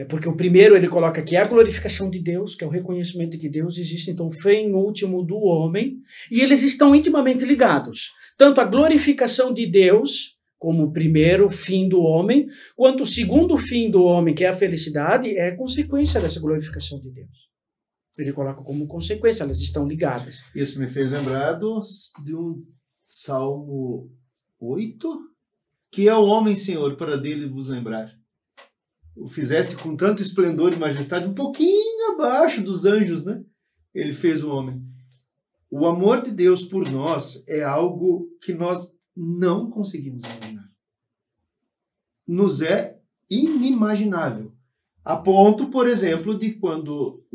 porque o primeiro ele coloca que é a glorificação de Deus, que é o reconhecimento de que Deus existe, então o fim último do homem, e eles estão intimamente ligados. Tanto a glorificação de Deus, como o primeiro fim do homem, quanto o segundo fim do homem, que é a felicidade, é consequência dessa glorificação de Deus. Ele coloca como consequência, elas estão ligadas. Isso me fez lembrar de um Salmo 8, que é o homem, Senhor, para dele vos lembrar. O fizeste com tanto esplendor e majestade, um pouquinho abaixo dos anjos, né? Ele fez o homem. O amor de Deus por nós é algo que nós não conseguimos imaginar. Nos é inimaginável. A ponto, por exemplo, de quando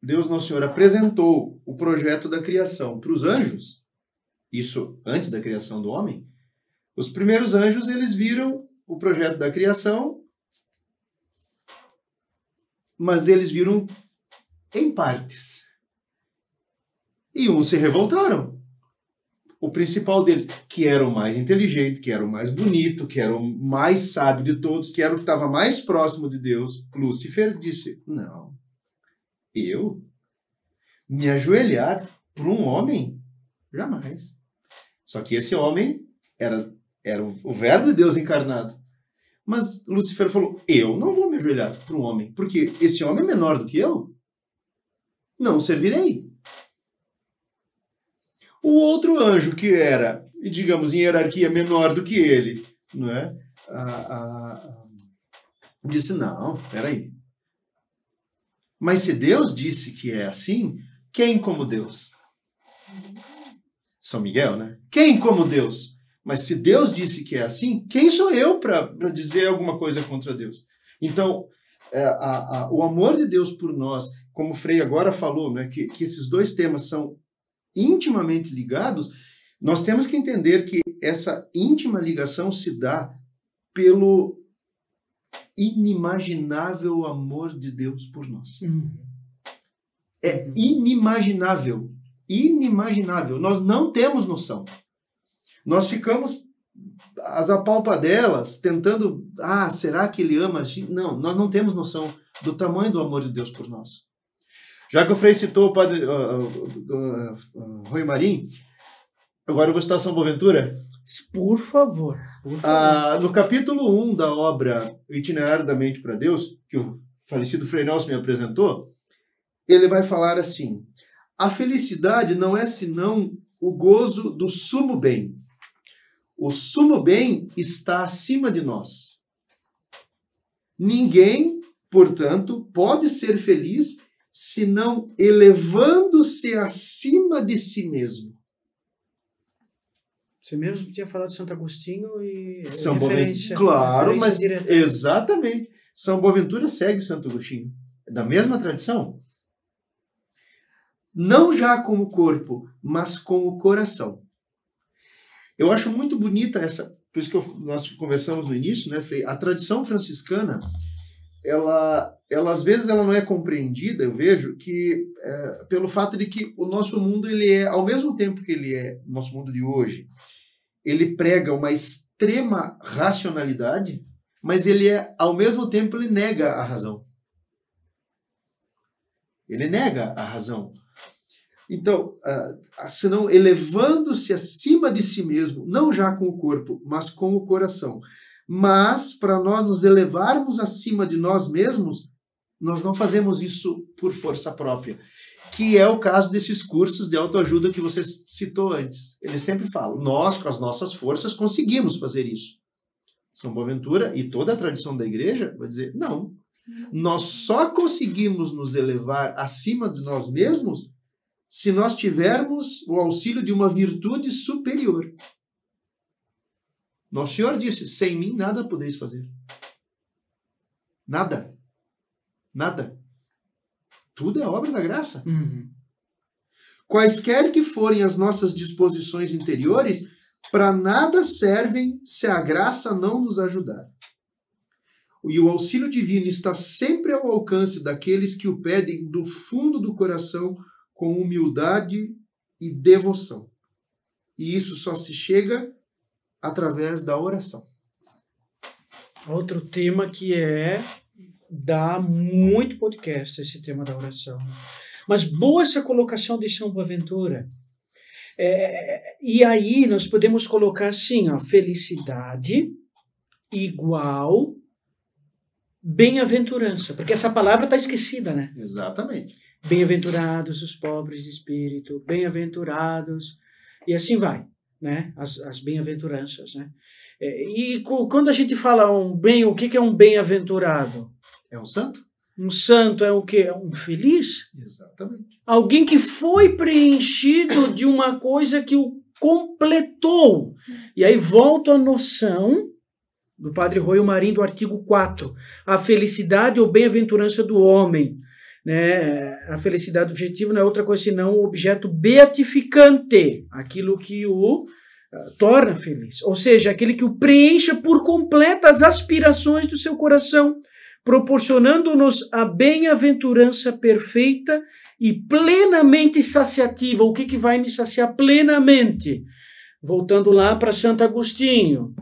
Deus Nosso Senhor apresentou o projeto da criação para os anjos, isso antes da criação do homem, os primeiros anjos eles viram o projeto da criação, mas eles viram em partes. E uns se revoltaram. O principal deles, que era o mais inteligente, que era o mais bonito, que era o mais sábio de todos, que era o que estava mais próximo de Deus, Lúcifer, disse, não, eu me ajoelhar para um homem? Jamais. Só que esse homem era o verbo de Deus encarnado. Mas Lúcifer falou, eu não vou me ajoelhar para um homem, porque esse homem é menor do que eu. Não servirei. O outro anjo que era, digamos, em hierarquia menor do que ele, não é? Disse, não, peraí. Mas se Deus disse que é assim, quem como Deus? São Miguel, né? Quem como Deus? Mas se Deus disse que é assim, quem sou eu para dizer alguma coisa contra Deus? Então, o amor de Deus por nós, como o Frei agora falou, né, que esses dois temas são intimamente ligados, nós temos que entender que essa íntima ligação se dá pelo inimaginável o amor de Deus por nós. É inimaginável. Inimaginável. Nós não temos noção. Nós ficamos às apalpadelas, tentando, será que ele ama? Não, nós não temos noção do tamanho do amor de Deus por nós. Já que o Frei citou o padre Rui Marim, agora eu vou citar São Boaventura. Por favor. No capítulo 1 da obra O Itinerário da Mente para Deus, que o falecido Frei Nelson me apresentou, ele vai falar assim: a felicidade não é senão o gozo do sumo bem. O sumo bem está acima de nós. Ninguém, portanto, pode ser feliz senão elevando-se acima de si mesmo. Você mesmo tinha falado de Santo Agostinho e São Boaventura. Claro, mas direta. Exatamente. São Boaventura segue Santo Agostinho. É da mesma tradição. Não já com o corpo, mas com o coração. Eu acho muito bonita essa, por isso que nós conversamos no início, né, Frei? A tradição franciscana, ela às vezes ela não é compreendida, eu vejo, que pelo fato de que o nosso mundo, ele é, ao mesmo tempo que ele é, o nosso mundo de hoje, ele prega uma extrema racionalidade, mas ele ao mesmo tempo, ele nega a razão. Ele nega a razão. Então, senão elevando-se acima de si mesmo, não já com o corpo, mas com o coração. Mas, para nós nos elevarmos acima de nós mesmos, nós não fazemos isso por força própria, que é o caso desses cursos de autoajuda que você citou antes. Eles sempre falam, nós, com as nossas forças, conseguimos fazer isso. São Boaventura e toda a tradição da igreja vai dizer, não, nós só conseguimos nos elevar acima de nós mesmos se nós tivermos o auxílio de uma virtude superior. Nosso Senhor disse, sem mim nada podeis fazer. Nada. Nada. Tudo é obra da graça. Quaisquer que forem as nossas disposições interiores, para nada servem se a graça não nos ajudar. E o auxílio divino está sempre ao alcance daqueles que o pedem do fundo do coração, com humildade e devoção. E isso só se chega através da oração. Outro tema que dá muito podcast, esse tema da oração. Mas boa essa colocação de São Boaventura. E aí nós podemos colocar assim, felicidade igual bem-aventurança, porque essa palavra está esquecida, né? Exatamente. Bem-aventurados os pobres de espírito, bem-aventurados, e assim vai, né? As bem-aventuranças, né? E quando a gente fala o que é um bem-aventurado? É um santo? Um santo é o quê? É um feliz? Exatamente. Alguém que foi preenchido de uma coisa que o completou. E aí volta a noção do Padre Rui Marim, do artigo 4, a felicidade ou bem-aventurança do homem. Né? A felicidade objetiva não é outra coisa senão o objeto beatificante, aquilo que o torna feliz, ou seja, aquele que o preencha por completo as aspirações do seu coração, proporcionando-nos a bem-aventurança perfeita e plenamente saciativa. O que vai me saciar plenamente? Voltando lá para Santo Agostinho,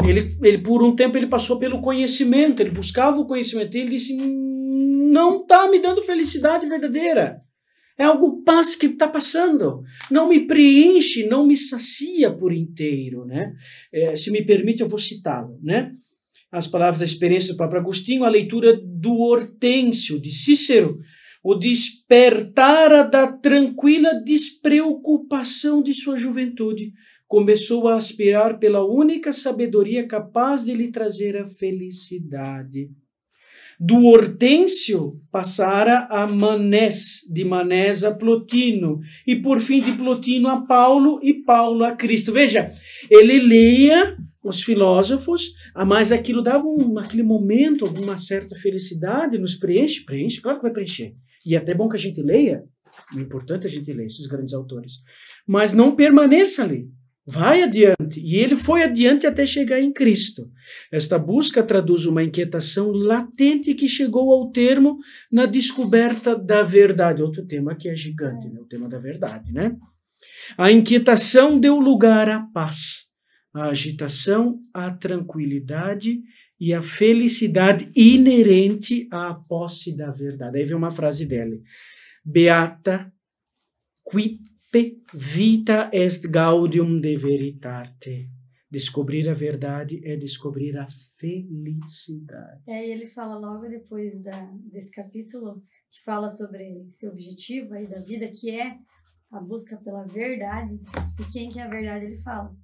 ele por um tempo ele passou pelo conhecimento, ele buscava o conhecimento, e ele disse, não está me dando felicidade verdadeira. É algo que está passando. Não me preenche, não me sacia por inteiro. Né? Se me permite, eu vou citá-lo. Né? As palavras da experiência do próprio Agostinho, a leitura do Hortêncio, de Cícero, o despertar da tranquila despreocupação de sua juventude. Começou a aspirar pela única sabedoria capaz de lhe trazer a felicidade. Do Hortêncio passara a Manés, de Manés a Plotino, e por fim de Plotino a Paulo, e Paulo a Cristo. Veja, ele lia os filósofos, mas aquilo dava naquele momento alguma certa felicidade, nos preenche, claro que vai preencher. E é até bom que a gente leia, é importante a gente ler esses grandes autores, mas não permaneça ali. Vai adiante. E ele foi adiante até chegar em Cristo. Esta busca traduz uma inquietação latente que chegou ao termo na descoberta da verdade. Outro tema que é gigante, né? O tema da verdade, né? A inquietação deu lugar à paz, à agitação, à tranquilidade e à felicidade inerente à posse da verdade. Aí vem uma frase dele. Beata quipe vita est gaudium de veritate. Descobrir a verdade é descobrir a felicidade. E ele fala logo depois desse capítulo, que fala sobre esse objetivo aí da vida, que é a busca pela verdade. E quem que é a verdade? Ele fala.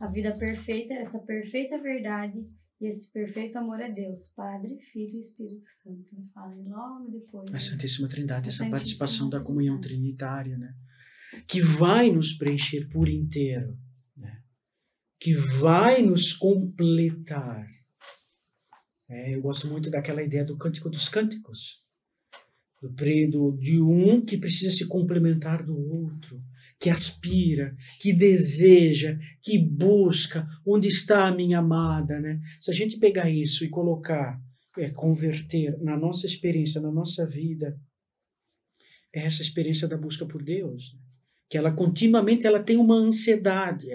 A vida perfeita, essa perfeita verdade e esse perfeito amor a Deus, Padre, Filho e Espírito Santo. Ele fala logo depois. A Santíssima Trindade, essa Santíssima participação da Trindade. comunhão trinitária, né? Que vai nos preencher por inteiro, né? Que vai nos completar. Eu gosto muito daquela ideia do Cântico dos Cânticos, de um que precisa se complementar do outro, que aspira, que deseja, que busca, onde está a minha amada, né? Se a gente pegar isso e colocar, converter na nossa experiência, na nossa vida, é essa experiência da busca por Deus, né? Que ela continuamente tem uma ansiedade,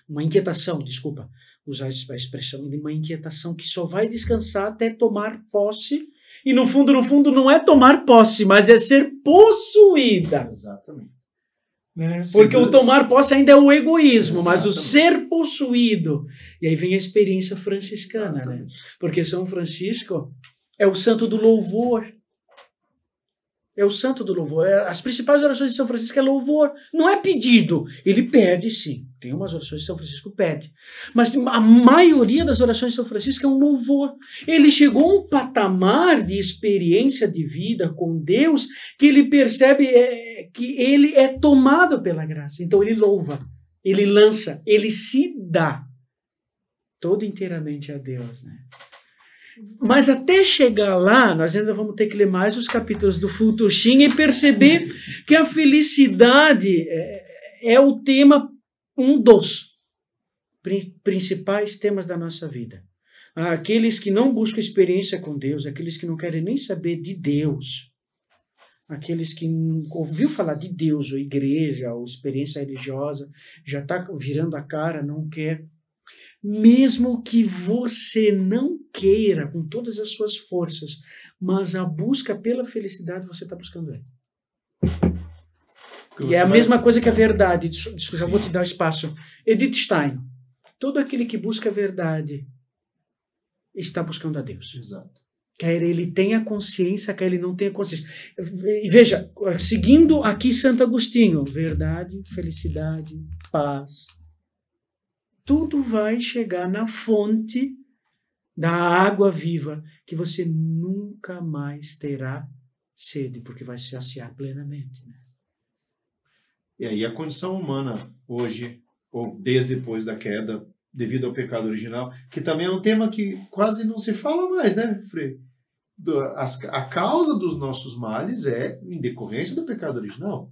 uma inquietação, desculpa usar a expressão, uma inquietação que só vai descansar até tomar posse, e no fundo não é tomar posse, mas é ser possuída. Exatamente. Né? Porque o tomar posse ainda é o egoísmo, Exatamente. mas o ser possuído. E aí vem a experiência franciscana, né? Exatamente. Porque São Francisco é o santo do louvor. É o santo do louvor. As principais orações de São Francisco é louvor. Não é pedido. Ele pede, sim. Tem umas orações que São Francisco pede. Mas a maioria das orações de São Francisco é um louvor. Ele chegou a um patamar de experiência de vida com Deus que ele percebe que ele é tomado pela graça. Então ele louva, ele lança, ele se dá todo inteiramente a Deus, né? Mas até chegar lá, nós ainda vamos ter que ler mais os capítulos do Futuxin e perceber que a felicidade é o tema, um dos principais temas da nossa vida. Aqueles que não buscam experiência com Deus, aqueles que não querem nem saber de Deus, aqueles que ouviu falar de Deus, ou igreja, ou experiência religiosa, já está virando a cara, não quer. Mesmo que você não queira, com todas as suas forças, mas a busca pela felicidade, você está buscando ele. E é a mesma coisa que a verdade. Já vou te dar espaço. Edith Stein. Todo aquele que busca a verdade está buscando a Deus. Exato. Quer ele tenha consciência, quer ele não tenha consciência. E veja, seguindo aqui Santo Agostinho, verdade, felicidade, paz, tudo vai chegar na fonte da água viva, que você nunca mais terá sede, porque vai se saciar plenamente. Né? E aí a condição humana hoje, ou desde depois da queda, devido ao pecado original, que também é um tema que quase não se fala mais, né, Frei? A causa dos nossos males é em decorrência do pecado original,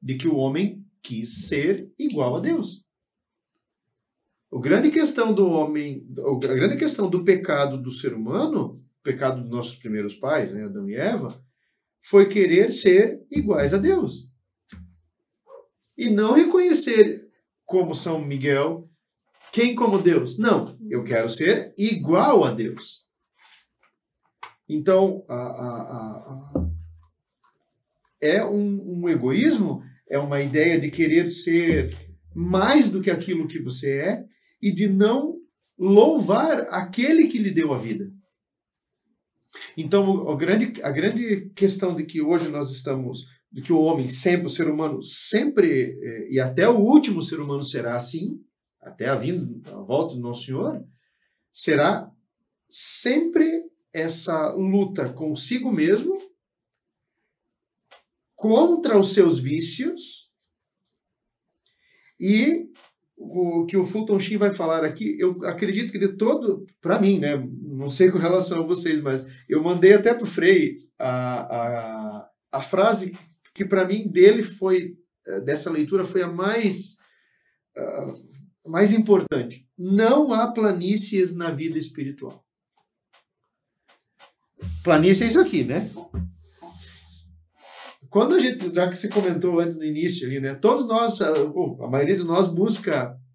de que o homem quis ser igual a Deus. A grande questão do homem, a grande questão do pecado do ser humano, o pecado dos nossos primeiros pais, né, Adão e Eva, foi querer ser iguais a Deus. E não reconhecer como São Miguel, quem como Deus. Não, eu quero ser igual a Deus. Então, é um egoísmo, é uma ideia de querer ser mais do que aquilo que você é, e de não louvar aquele que lhe deu a vida. Então, a grande questão de que hoje nós estamos, de que o homem sempre, o ser humano sempre, e até o último ser humano será assim, até a volta do Nosso Senhor, será sempre essa luta consigo mesmo, contra os seus vícios, e o que o Fulton Sheen vai falar aqui, eu acredito que de todo, para mim, né, não sei com relação a vocês, mas eu mandei até para o Frei a frase que para mim dele foi, dessa leitura, foi a mais mais importante, não há planícies na vida espiritual. Planície é isso aqui, né? Quando a gente, já que você comentou antes no início ali, né? Todos nós, a maioria de nós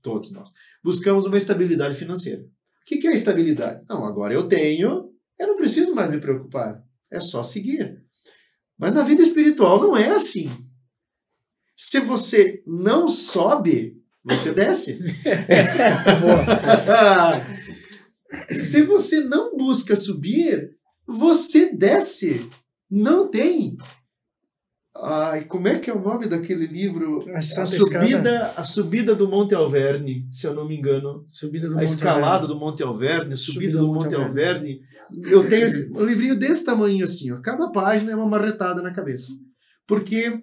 todos nós, buscamos uma estabilidade financeira. O que é a estabilidade? Não, agora eu não preciso mais me preocupar. É só seguir. Mas na vida espiritual não é assim. Se você não sobe, você desce. Se você não busca subir, você desce. Não tem. Ai, como é que é o nome daquele livro? A subida do Monte Alverne, se eu não me engano. A escalada do Monte Alverne, subida do Monte Alverne. Eu tenho um livrinho desse tamanho assim, ó. Cada página é uma marretada na cabeça. Porque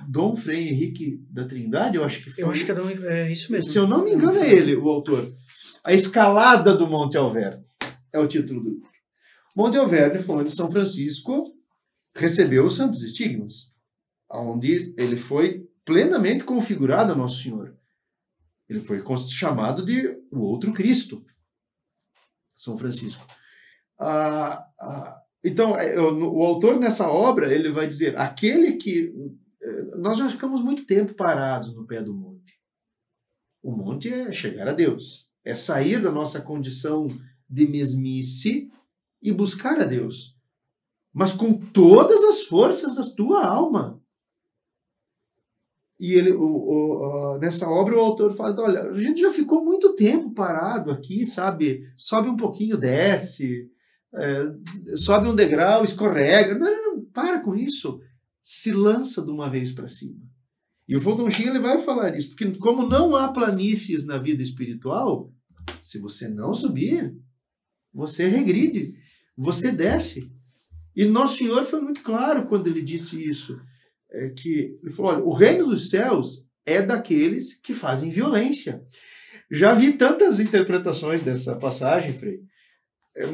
Dom Frei Henrique da Trindade, eu acho que foi. Eu acho que é isso mesmo. Se eu não me engano, é ele, o autor. A escalada do Monte Alverne é o título do livro. Monte Alverne foi onde São Francisco recebeu os santos estigmas, onde ele foi plenamente configurado a Nosso Senhor. Ele foi chamado de o outro Cristo, São Francisco. Então, o autor nessa obra, ele vai dizer, aquele que... Nós já ficamos muito tempo parados no pé do monte. O monte é chegar a Deus, é sair da nossa condição de mesmice e buscar a Deus. Mas com todas as forças da tua alma. E ele, nessa obra o autor fala, olha, a gente já ficou muito tempo parado aqui, sabe? Sobe um pouquinho, desce, sobe um degrau, escorrega. Não, para com isso. Se lança de uma vez para cima. E o Fulton Sheen, ele vai falar isso, porque como não há planícies na vida espiritual, se você não subir, você regride, você desce. E Nosso Senhor foi muito claro quando ele disse isso, que ele falou, olha, o reino dos céus é daqueles que fazem violência. Já vi tantas interpretações dessa passagem, Frei,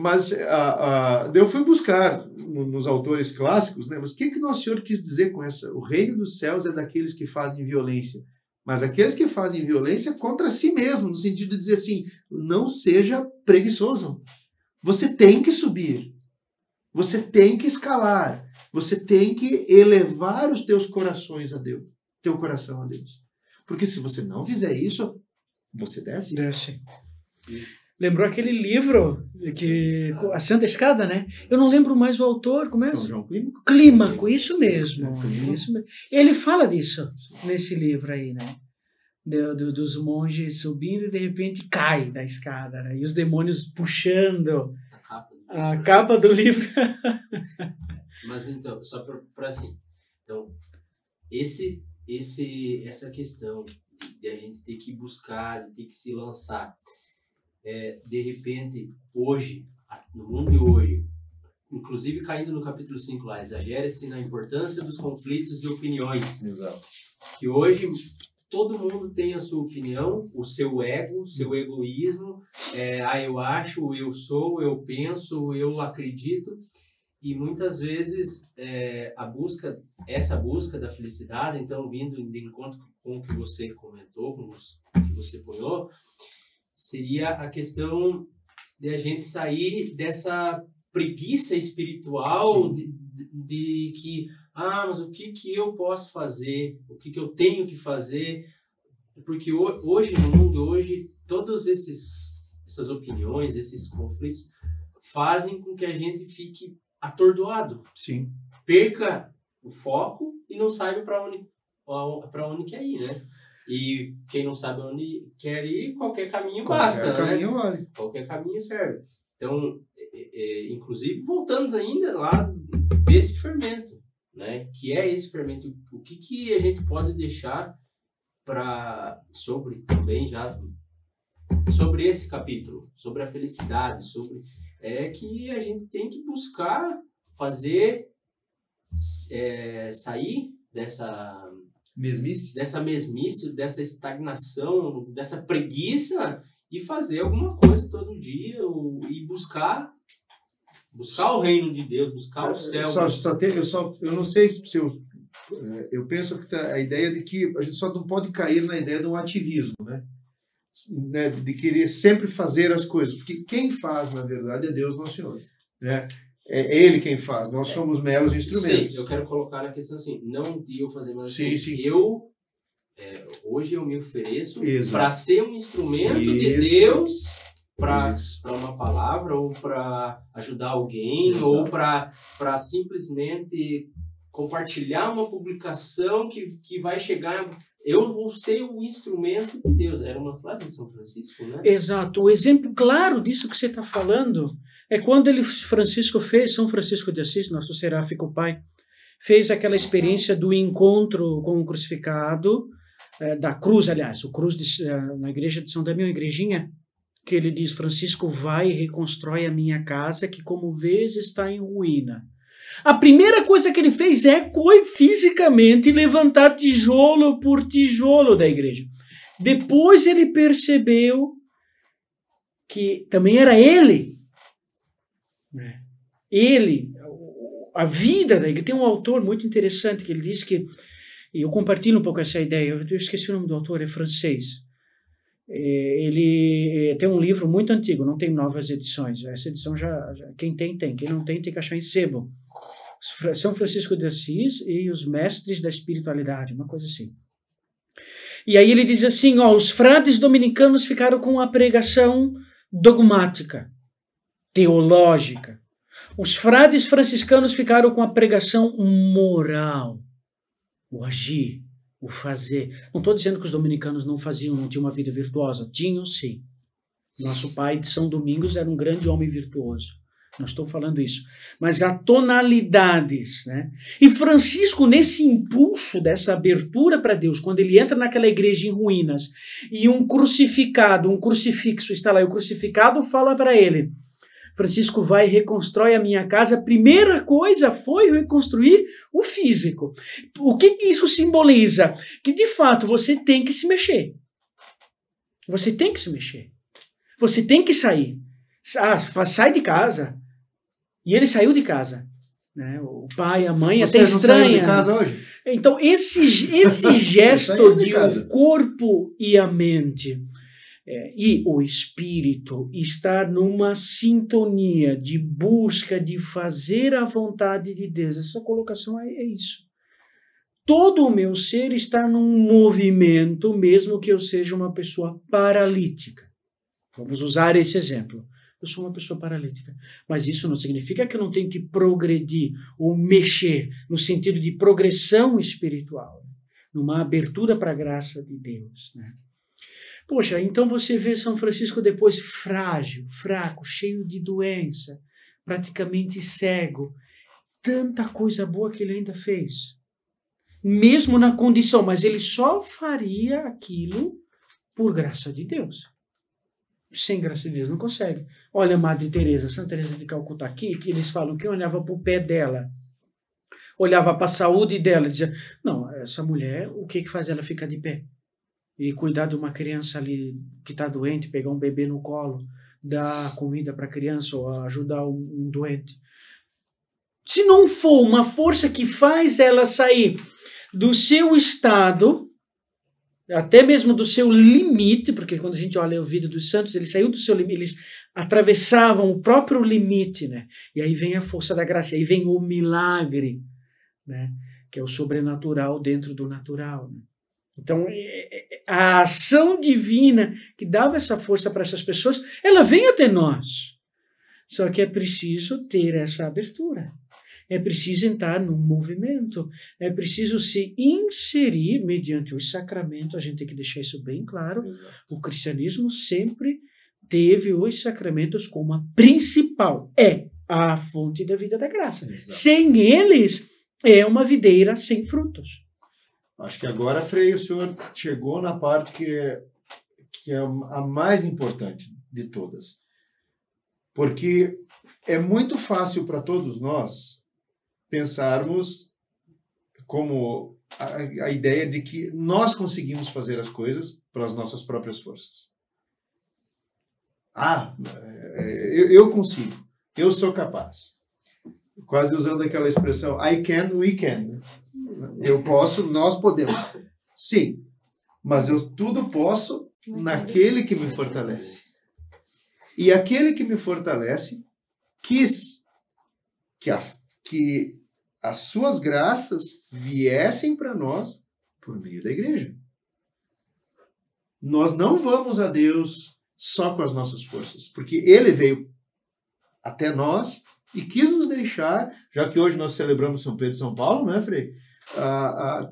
mas eu fui buscar nos autores clássicos, né, mas o que Nosso Senhor quis dizer com essa? O reino dos céus é daqueles que fazem violência. Mas aqueles que fazem violência contra si mesmo, no sentido de dizer assim, não seja preguiçoso. Você tem que subir. Você tem que escalar. Você tem que elevar os teus corações a Deus. Teu coração a Deus. Porque se você não fizer isso, você desce. Desce. Lembrou aquele livro, A Santa Escada, né? Eu não lembro mais o autor, como é? São João Clímaco. Clímaco, isso mesmo. Isso mesmo. Ele fala disso nesse livro aí, né? Dos monges subindo e de repente cai da escada, né? E os demônios puxando a capa do livro. Mas então, só para assim, então, essa questão de a gente ter que buscar, de ter que se lançar, de repente, hoje, no mundo de hoje, inclusive caindo no capítulo 5 lá, exagera-se na importância dos conflitos de opiniões. Exato. Que hoje todo mundo tem a sua opinião, o seu ego, o seu egoísmo, eu acho, eu sou, eu penso, eu acredito, e muitas vezes essa busca da felicidade, então vindo de encontro com o que você comentou, com o que você ponhou, seria a questão de a gente sair dessa preguiça espiritual de que, mas o que eu posso fazer? O que eu tenho que fazer? Porque hoje, no mundo de hoje, todas essas opiniões, esses conflitos, fazem com que a gente fique atordoado. Sim. Perca o foco e não saiba para onde quer ir, né? E quem não sabe onde quer ir, qualquer caminho passa, caminho né? vale. Qualquer caminho serve. Então, inclusive, voltando ainda lá desse fermento, né? Que é esse fermento. O que a gente pode deixar sobre esse capítulo, sobre a felicidade, que a gente tem que buscar fazer sair dessa mesmice, dessa estagnação, dessa preguiça e fazer alguma coisa todo dia e buscar o reino de Deus, buscar o céu. Eu não sei se eu penso que a ideia de que a gente só não pode cair na ideia do ativismo, né? De querer sempre fazer as coisas, porque quem faz, na verdade, é Deus Nosso Senhor, né? É Ele quem faz, nós somos meros instrumentos. Sim, eu quero colocar na questão assim, não de eu fazer, mas Sim, assim, sim. Hoje eu me ofereço Exato. para ser um instrumento de Isso. Deus para Isso. uma palavra, ou para ajudar alguém, Exato. ou para simplesmente compartilhar uma publicação que vai chegar. Eu vou ser o instrumento de Deus. Era uma frase de São Francisco, né? Exato. O exemplo claro disso que você está falando é quando São Francisco de Assis, nosso seráfico pai, fez aquela experiência do encontro com o crucificado, da cruz, aliás, na igreja de São Damião, igrejinha, que ele diz: Francisco, vai e reconstrói a minha casa, que como vês está em ruína. A primeira coisa que ele fez fisicamente levantar tijolo por tijolo da igreja. Depois ele percebeu que também era ele. A vida da igreja. Tem um autor muito interessante que ele diz que, e eu compartilho um pouco essa ideia, eu esqueci o nome do autor, é francês. Ele tem um livro muito antigo, não tem novas edições. Essa edição quem tem, quem não tem que achar em sebo. São Francisco de Assis e os mestres da espiritualidade, uma coisa assim. E aí ele diz assim, os frades dominicanos ficaram com a pregação dogmática, teológica. Os frades franciscanos ficaram com a pregação moral, o agir, o fazer. Não estou dizendo que os dominicanos não tinham uma vida virtuosa. Tinham, sim. Nosso pai de São Domingos era um grande homem virtuoso. Não estou falando isso. Mas há tonalidades, né? E Francisco, nesse impulso dessa abertura para Deus, quando ele entra naquela igreja em ruínas e um crucifixo está lá, e o crucificado fala para ele: Francisco, vai e reconstrói a minha casa. A primeira coisa foi reconstruir o físico. O que isso simboliza? Que, de fato, você tem que se mexer. Você tem que se mexer. Você tem que sair. Sai de casa. E ele saiu de casa. Né? O pai, a mãe, Você até estranha. Não saiu de casa hoje? Então, esse gesto de o corpo e a mente e o espírito estar numa sintonia de busca de fazer a vontade de Deus. Essa colocação é isso. Todo o meu ser está num movimento, mesmo que eu seja uma pessoa paralítica. Vamos usar esse exemplo. Eu sou uma pessoa paralítica. Mas isso não significa que eu não tenho que progredir ou mexer no sentido de progressão espiritual, numa abertura para a graça de Deus, né? Poxa, então você vê São Francisco depois frágil, fraco, cheio de doença, praticamente cego. Tanta coisa boa que ele ainda fez. Mesmo na condição, mas ele só faria aquilo por graça de Deus. Sem graça de Deus não consegue. Olha a Madre Teresa, Santa Teresa de Calcutá aqui, que eles falam que olhava para o pé dela, olhava para a saúde dela, dizia, não, essa mulher, o que faz ela ficar de pé? E cuidar de uma criança ali que está doente, pegar um bebê no colo, dar comida para a criança ou ajudar um doente. Se não for uma força que faz ela sair do seu estado, até mesmo do seu limite, porque quando a gente olha o vídeo dos santos, eles saíram do seu limite, eles atravessavam o próprio limite, né? E aí vem a força da graça, aí vem o milagre, né? Que é o sobrenatural dentro do natural, né? Então, a ação divina que dava essa força para essas pessoas, ela vem até nós. Só que é preciso ter essa abertura. É preciso entrar num movimento. É preciso se inserir mediante os sacramentos. A gente tem que deixar isso bem claro. Exato. O cristianismo sempre teve os sacramentos como a principal. É a fonte da vida da graça. Exato. Sem eles, é uma videira sem frutos. Acho que agora, Frei, o senhor chegou na parte que é a mais importante de todas. Porque é muito fácil para todos nós pensarmos como a ideia de que nós conseguimos fazer as coisas pelas nossas próprias forças. Eu consigo, eu sou capaz. quase usando aquela expressão, I can, we can. Eu posso, nós podemos. Sim, mas eu tudo posso naquele que me fortalece. E aquele que me fortalece quis que as suas graças viessem para nós por meio da igreja. Nós não vamos a Deus só com as nossas forças, porque Ele veio até nós e quis nos deixar, já que hoje nós celebramos São Pedro e São Paulo, não é, Frei?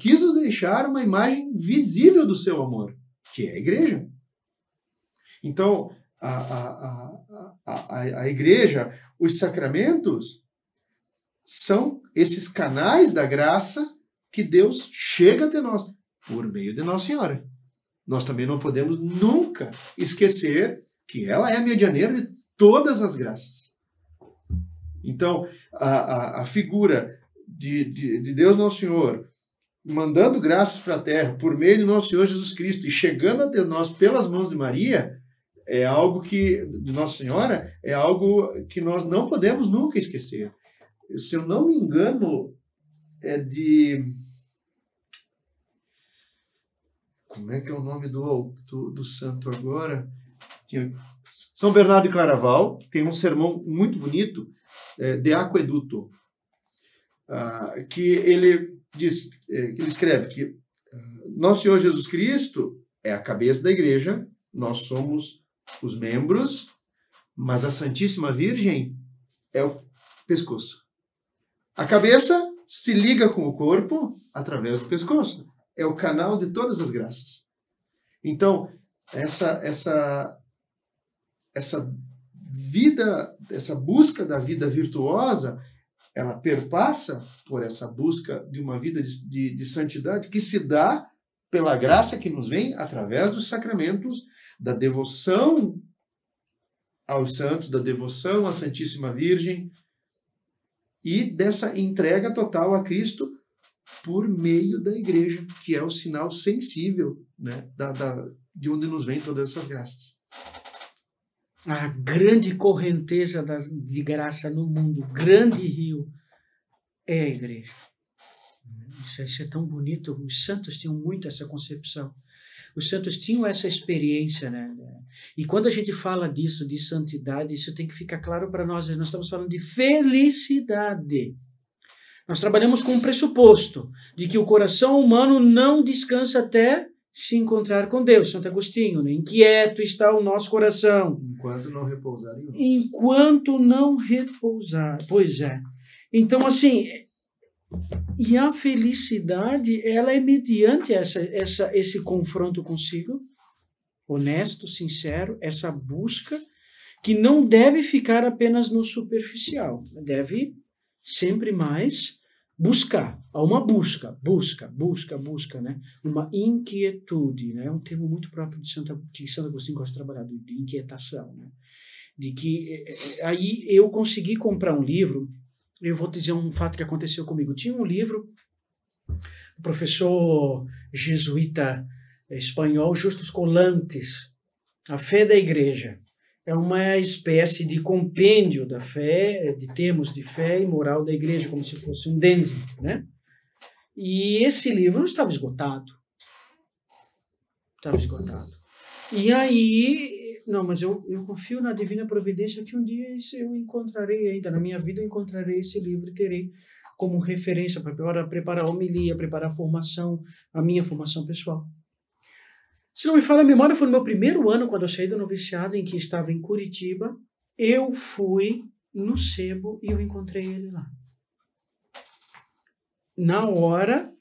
Quis nos deixar uma imagem visível do seu amor, que é a igreja. Então, a igreja, os sacramentos, são esses canais da graça que Deus chega até nós, por meio de Nossa Senhora. Nós também não podemos nunca esquecer que ela é a medianeira de todas as graças. Então, a figura de Deus Nosso Senhor mandando graças para a terra por meio de Nosso Senhor Jesus Cristo e chegando até nós pelas mãos de Maria, é algo que, de Nossa Senhora, é algo que nós não podemos nunca esquecer. Se eu não me engano, é de... Como é que é o nome do santo agora? São Bernardo de Claraval tem um sermão muito bonito, de Aqueduto, que ele diz, que ele escreve que Nosso Senhor Jesus Cristo é a cabeça da igreja, nós somos os membros, mas a Santíssima Virgem é o pescoço. A cabeça se liga com o corpo através do pescoço. É o canal de todas as graças. Então, essa vida, essa busca da vida virtuosa, ela perpassa por essa busca de uma vida de santidade que se dá pela graça que nos vem através dos sacramentos, da devoção aos santos, da devoção à Santíssima Virgem e dessa entrega total a Cristo por meio da igreja, que é o sinal sensível, né, de onde nos vêm todas essas graças. A grande correnteza de graça no mundo, grande rio, é a igreja. Isso é tão bonito. Os santos tinham muito essa concepção. Os santos tinham essa experiência, né? E quando a gente fala disso, de santidade, isso tem que ficar claro para nós. Nós estamos falando de felicidade. Nós trabalhamos com um pressuposto de que o coração humano não descansa até se encontrar com Deus. Santo Agostinho, né? Inquieto está o nosso coração. Enquanto não repousar em nós. Enquanto não repousar. Pois é. Então, assim, e a felicidade, ela é mediante esse confronto consigo, honesto, sincero, essa busca, que não deve ficar apenas no superficial. Deve sempre mais buscar. Há uma busca, né? Uma inquietude, né? É um termo muito próprio de Santo Agostinho gosta de trabalhar, de inquietação, né? De que aí eu consegui comprar um livro. Eu vou te dizer um fato que aconteceu comigo. Tinha um livro do professor jesuíta espanhol Justus Colantes, A Fé da Igreja. É uma espécie de compêndio da fé, de termos de fé e moral da igreja, como se fosse um Denzi, né? E esse livro estava esgotado. Estava esgotado. E aí, não, mas eu confio na divina providência que um dia eu encontrarei ainda, na minha vida eu encontrarei esse livro e terei como referência para preparar a homilia, preparar a minha formação pessoal. Se não me falha a memória, foi no meu primeiro ano, quando eu saí do noviciado, em que estava em Curitiba, eu fui no sebo e eu encontrei ele lá. Na hora,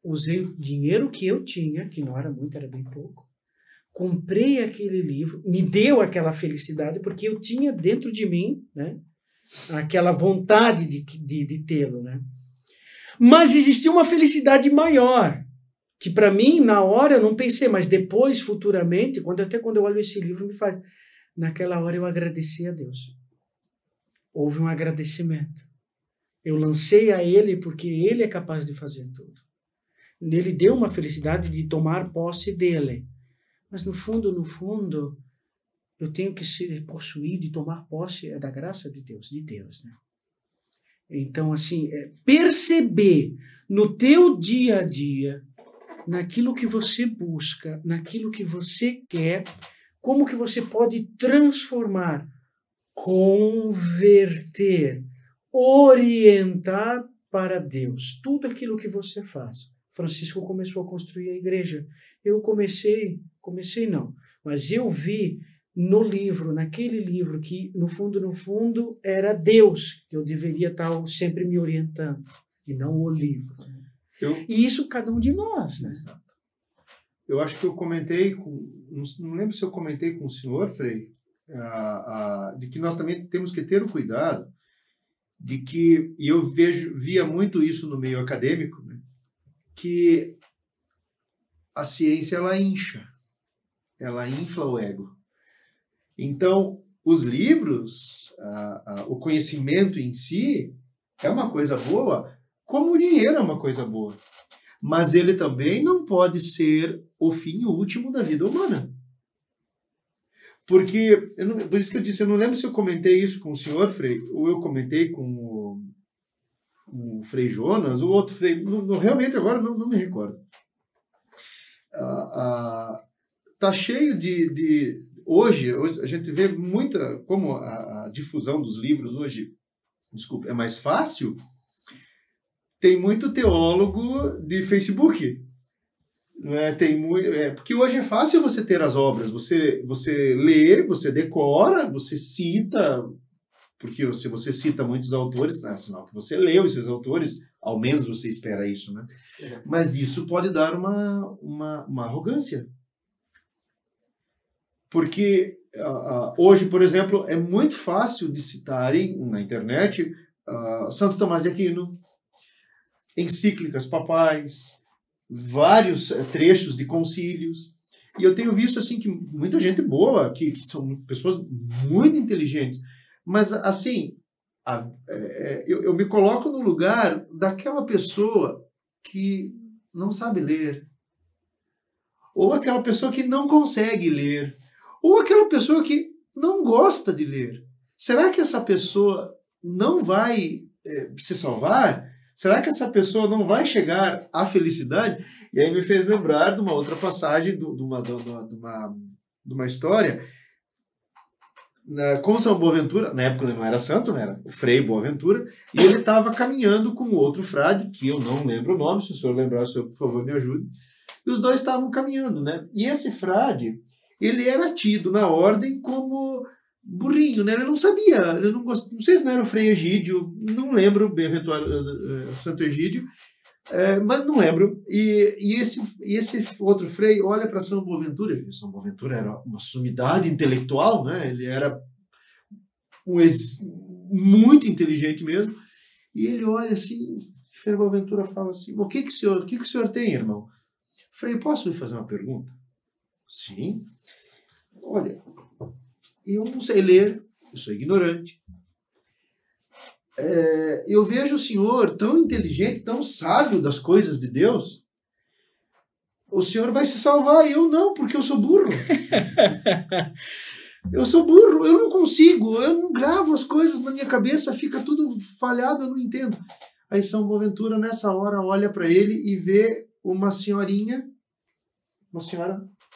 usei o dinheiro que eu tinha, que não era muito, era bem pouco, comprei aquele livro, me deu aquela felicidade, porque eu tinha dentro de mim, né, aquela vontade de tê-lo, né? Mas existia uma felicidade maior, que para mim, na hora, eu não pensei, mas depois, futuramente, quando eu olho esse livro, me faz... Naquela hora eu agradeci a Deus. Houve um agradecimento. Eu lancei a Ele porque Ele é capaz de fazer tudo. Ele deu uma felicidade de tomar posse dEle. Mas no fundo, eu tenho que ser possuído e tomar posse da graça de Deus, né? Então, assim, perceber no teu dia a dia, naquilo que você busca, naquilo que você quer, como que você pode transformar, converter, orientar para Deus tudo aquilo que você faz. Francisco começou a construir a igreja. Eu não, mas eu vi no livro, naquele livro, que no fundo, era Deus que eu deveria estar sempre me orientando, e não o livro. E isso cada um de nós, né? Exato. Eu acho que eu comentei, não lembro se eu comentei com o senhor, Frei, de que nós também temos que ter o cuidado de que, e eu via muito isso no meio acadêmico, né, que a ciência ela infla o ego. Então, os livros, o conhecimento em si é uma coisa boa, como o dinheiro é uma coisa boa. Mas ele também não pode ser o fim último da vida humana. Porque, por isso que eu disse, eu não lembro se eu comentei isso com o senhor, Frei, ou eu comentei com o Frei Jonas, ou outro Frei, realmente agora não me recordo. Tá cheio hoje a gente vê muita, como a difusão dos livros hoje, é mais fácil, tem muito teólogo de Facebook. Porque hoje é fácil você ter as obras, você lê, você decora, você cita, porque se você cita muitos autores, é sinal que você leu esses autores, ao menos você espera isso, né? Mas isso pode dar uma arrogância. Porque hoje, por exemplo, é muito fácil de citarem na internet Santo Tomás de Aquino, encíclicas papais, vários trechos de concílios, e eu tenho visto assim que muita gente boa, que são pessoas muito inteligentes, mas assim, eu me coloco no lugar daquela pessoa que não sabe ler, ou aquela pessoa que não consegue ler, ou aquela pessoa que não gosta de ler. Será que essa pessoa não vai se salvar? Será que essa pessoa não vai chegar à felicidade? E aí me fez lembrar de uma outra passagem, de uma história, com São Boaventura. Na época ele não era santo, né? Era o Frei Boaventura, e ele estava caminhando com outro frade, que eu não lembro o nome, se o senhor lembrar, o senhor, por favor, me ajude. E os dois estavam caminhando, né? E esse frade, ele era tido na ordem como burrinho, né? Ele não sabia, ele não gostava, não sei se não era o Frei Egídio, não lembro, Santo Egídio, mas não lembro. E esse outro Frei olha para São Boaventura, e São Boaventura era uma sumidade intelectual, né? Ele era muito inteligente mesmo, e ele olha assim, Frei Boaventura fala assim: o que o senhor tem, irmão? Frei, posso lhe fazer uma pergunta? Sim. Olha, eu não sei ler, eu sou ignorante. Eu vejo o senhor tão inteligente, tão sábio das coisas de Deus. O senhor vai se salvar, eu não, porque eu sou burro. Eu sou burro, eu não consigo, eu não gravo as coisas na minha cabeça, fica tudo falhado, eu não entendo. Aí São Boaventura, nessa hora, olha para ele e vê uma senhora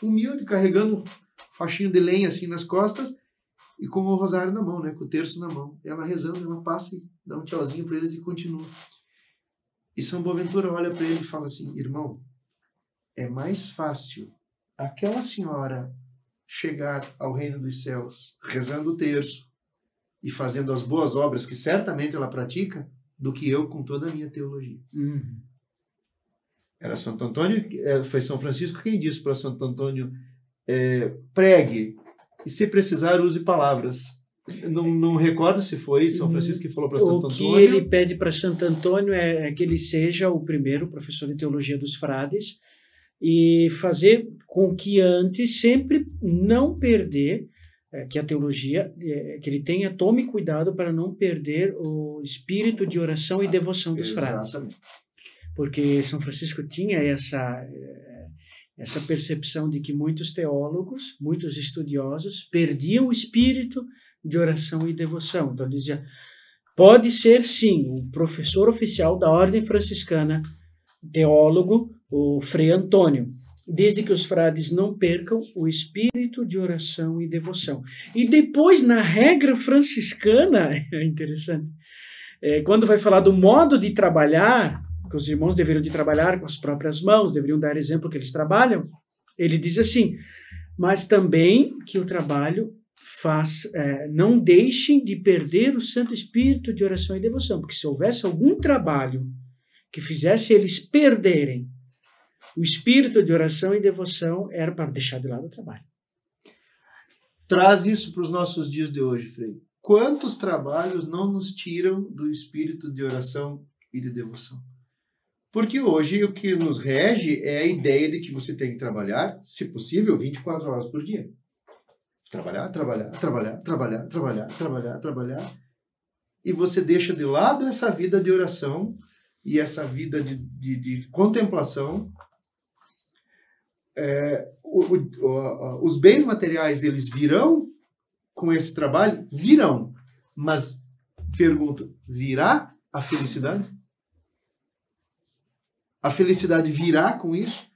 humilde, carregando um faixinho de lenha assim nas costas, e com o rosário na mão, né, com o terço na mão. Ela rezando, ela passa e dá um tchauzinho para eles e continua. E São Boaventura olha para ele e fala assim: irmão, é mais fácil aquela senhora chegar ao reino dos céus rezando o terço e fazendo as boas obras que certamente ela pratica, do que eu com toda a minha teologia. Era Santo Antônio, foi São Francisco quem disse para Santo Antônio: pregue, e se precisar use palavras. Não recordo se foi São Francisco que falou para Santo Antônio. O que ele pede para Santo Antônio é que ele seja o primeiro professor de teologia dos frades e fazer com que antes sempre não perder, que a teologia, que ele tome cuidado para não perder o espírito de oração e devoção dos frades. Exatamente. Porque São Francisco tinha essa percepção de que muitos teólogos, muitos estudiosos, perdiam o espírito de oração e devoção. Então ele dizia: pode ser, sim, o professor oficial da Ordem Franciscana, teólogo, o Frei Antônio, desde que os frades não percam o espírito de oração e devoção. E depois, na regra franciscana, é interessante, quando vai falar do modo de trabalhar, que os irmãos deveriam de trabalhar com as próprias mãos, deveriam dar exemplo que eles trabalham, ele diz assim, mas também que o trabalho não deixem de perder o Santo Espírito de oração e devoção, porque se houvesse algum trabalho que fizesse eles perderem o espírito de oração e devoção, era para deixar de lado o trabalho. Traz isso para os nossos dias de hoje, Frei. Quantos trabalhos não nos tiram do espírito de oração e de devoção? Porque hoje o que nos rege é a ideia de que você tem que trabalhar, se possível, 24 horas por dia. Trabalhar, trabalhar, trabalhar, trabalhar, trabalhar, trabalhar, trabalhar. E você deixa de lado essa vida de oração e essa vida de contemplação. Os bens materiais, eles virão com esse trabalho? Virão. Mas, pergunto, virá a felicidade? A felicidade virá com isso?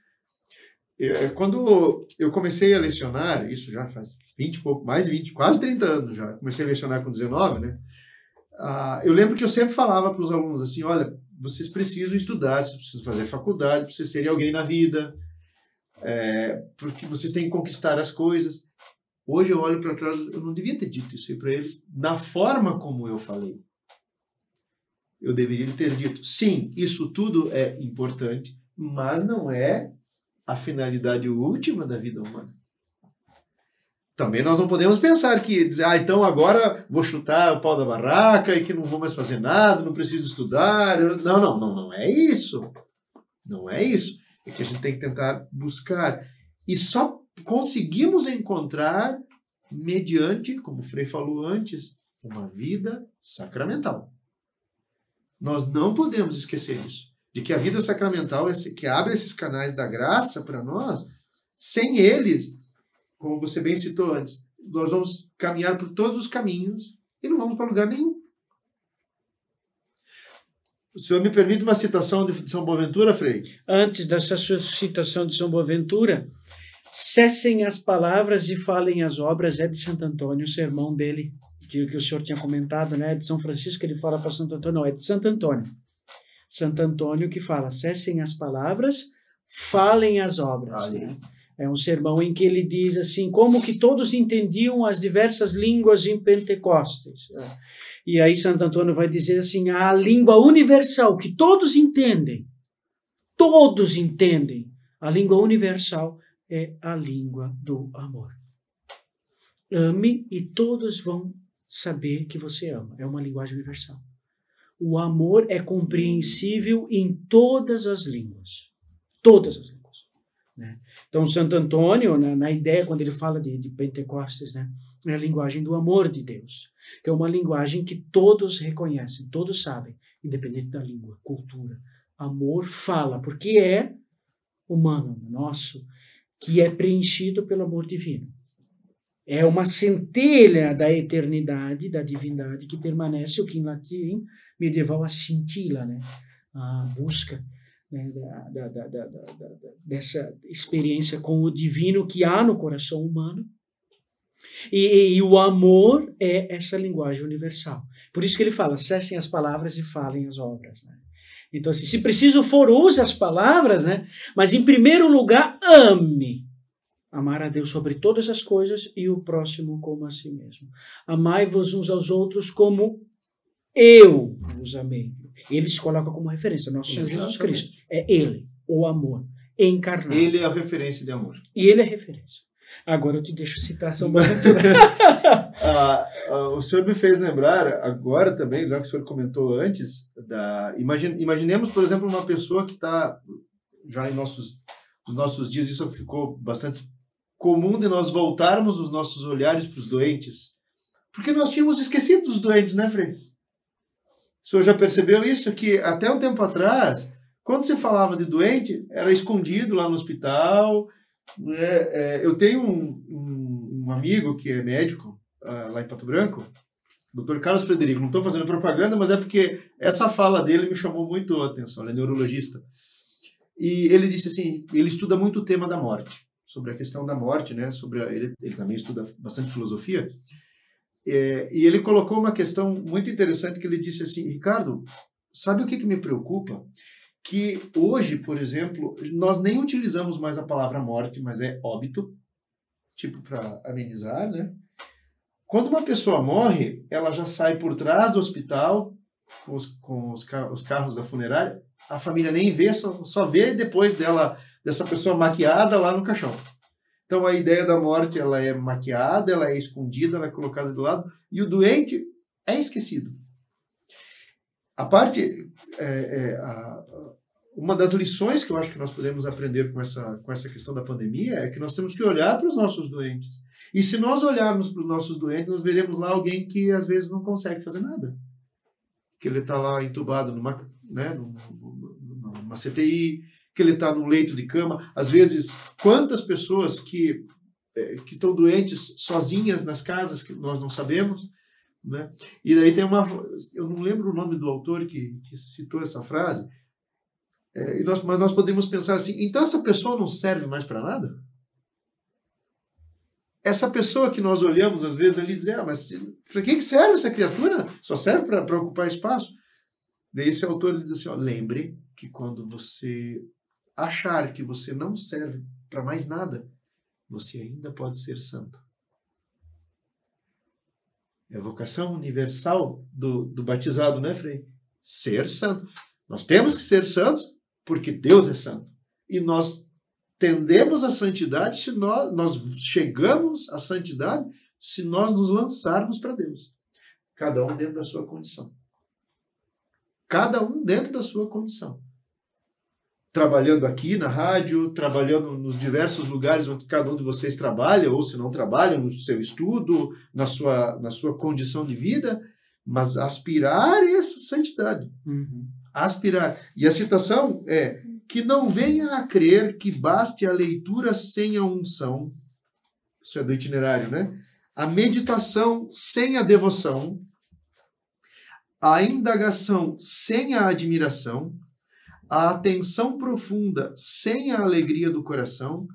Quando eu comecei a lecionar, isso já faz 20 e pouco, mais de 20, quase 30 anos já, comecei a lecionar com 19, né? Eu lembro que eu sempre falava para os alunos assim, olha, vocês precisam estudar, vocês precisam fazer faculdade, para vocês serem alguém na vida, porque vocês têm que conquistar as coisas. Hoje eu olho para trás, eu não devia ter dito isso aí para eles, da forma como eu falei. Eu deveria ter dito, sim, isso tudo é importante, mas não é a finalidade última da vida humana. Também nós não podemos pensar que, então agora vou chutar o pau da barraca e que não vou mais fazer nada, não preciso estudar. Não é isso. Não é isso. É que a gente tem que tentar buscar. E só conseguimos encontrar mediante, como o Frei falou antes, uma vida sacramental. Nós não podemos esquecer isso. De que a vida sacramental é que abre esses canais da graça para nós. Sem eles, como você bem citou antes, nós vamos caminhar por todos os caminhos e não vamos para lugar nenhum. O senhor me permite uma citação de São Boaventura, Frei? Antes dessa sua citação de São Boaventura, cessem as palavras e falem as obras, é de Santo Antônio, o sermão dele, que o senhor tinha comentado, né? De São Francisco, ele fala para Santo Antônio, não, é de Santo Antônio. Santo Antônio que fala, cessem as palavras, falem as obras. Né? É um sermão em que ele diz assim, como que todos entendiam as diversas línguas em Pentecostes. E aí Santo Antônio vai dizer assim, a língua universal, que todos entendem, a língua universal é a língua do amor. Ame e todos vão saber que você ama. É uma linguagem universal. O amor é compreensível em todas as línguas. Todas as línguas. Né? Então, Santo Antônio, na ideia, quando ele fala de Pentecostes, né, é a linguagem do amor de Deus, que é uma linguagem que todos reconhecem, todos sabem, independente da língua, cultura. Amor fala, porque é humano, nosso, que é preenchido pelo amor divino. É uma centelha da eternidade, da divindade, que permanece, o que em latim medieval a scintilla, né? A busca, né, dessa experiência com o divino que há no coração humano. E o amor é essa linguagem universal. Por isso que ele fala, cessem as palavras e falem as obras. Né? Então, assim, se preciso for, use as palavras, né? Mas em primeiro lugar, ame. Amar a Deus sobre todas as coisas e o próximo como a si mesmo. Amai-vos uns aos outros como eu vos amei. Ele se coloca como referência. Nosso Senhor Jesus Cristo. É Ele, o amor, encarnado. Ele é a referência de amor. E Ele é referência. Agora eu te deixo citar São Boaventura. O senhor me fez lembrar, agora também, já que o senhor comentou antes, imaginemos, por exemplo, uma pessoa que está, já nos nossos dias, isso ficou bastante comum de nós voltarmos os nossos olhares para os doentes, porque nós tínhamos esquecido dos doentes, né, Frei? O senhor já percebeu isso? Que até um tempo atrás, quando se falava de doente, era escondido lá no hospital. Eu tenho um amigo que é médico lá em Pato Branco, Dr. Carlos Frederico. Não estou fazendo propaganda, mas é porque essa fala dele me chamou muito a atenção. Ele é neurologista. E ele disse assim, ele estuda muito o tema da morte, sobre a questão da morte, né? Ele também estuda bastante filosofia. E ele colocou uma questão muito interessante que ele disse assim, Ricardo, sabe o que me preocupa? Que hoje, por exemplo, nós nem utilizamos mais a palavra morte, mas é óbito, tipo para amenizar, né? Quando uma pessoa morre, ela já sai por trás do hospital com os carros da funerária, a família nem vê, só vê depois dessa pessoa maquiada lá no caixão. Então a ideia da morte, ela é maquiada, ela é escondida, ela é colocada do lado, e o doente é esquecido. Uma das lições que eu acho que nós podemos aprender com essa questão da pandemia é que nós temos que olhar para os nossos doentes. E se nós olharmos para os nossos doentes, nós veremos lá alguém que às vezes não consegue fazer nada. Que ele está lá entubado numa CTI, que ele está num leito de cama. Às vezes, quantas pessoas que estão doentes sozinhas nas casas, que nós não sabemos, né? E daí tem eu não lembro o nome do autor que citou essa frase, mas nós podemos pensar assim, então essa pessoa não serve mais para nada? Essa pessoa que nós olhamos às vezes ali e diz, mas para que serve essa criatura? Só serve para ocupar espaço? Daí esse autor ele diz assim, lembre que quando você achar que você não serve para mais nada, você ainda pode ser santo. É a vocação universal do batizado, né, Frei? Ser santo. Nós temos que ser santos porque Deus é santo. E nós tendemos à santidade se nós chegamos à santidade se nós nos lançarmos para Deus. Cada um dentro da sua condição. Cada um dentro da sua condição. Trabalhando aqui na rádio, trabalhando nos diversos lugares onde cada um de vocês trabalha, ou se não trabalha, no seu estudo, na sua condição de vida, mas aspirar essa santidade. Uhum. Aspirar. E a citação é que não venha a crer que baste a leitura sem a unção, isso é do itinerário, né? A meditação sem a devoção, a indagação sem a admiração, a atenção profunda sem a alegria do coração,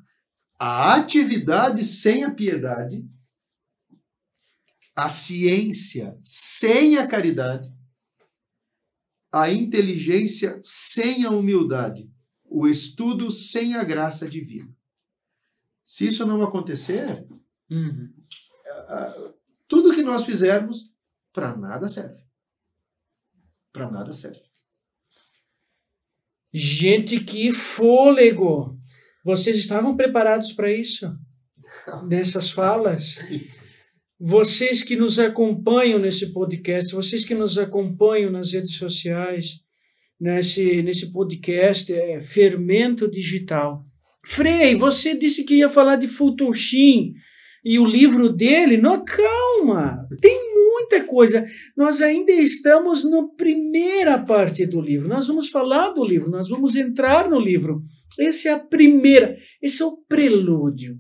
a atividade sem a piedade, a ciência sem a caridade, a inteligência sem a humildade, o estudo sem a graça divina. Se isso não acontecer, tudo que nós fizermos, para nada serve. Para nada serve. Gente, que fôlego! Vocês estavam preparados para isso? Nessas falas? Vocês que nos acompanham nesse podcast, vocês que nos acompanham nas redes sociais, nesse podcast, Fermento Digital. Frei, você disse que ia falar de Futuxin e o livro dele. Não, calma, tem muita coisa. Nós ainda estamos na primeira parte do livro. Nós vamos falar do livro, nós vamos entrar no livro. Essa é a primeira, esse é o prelúdio.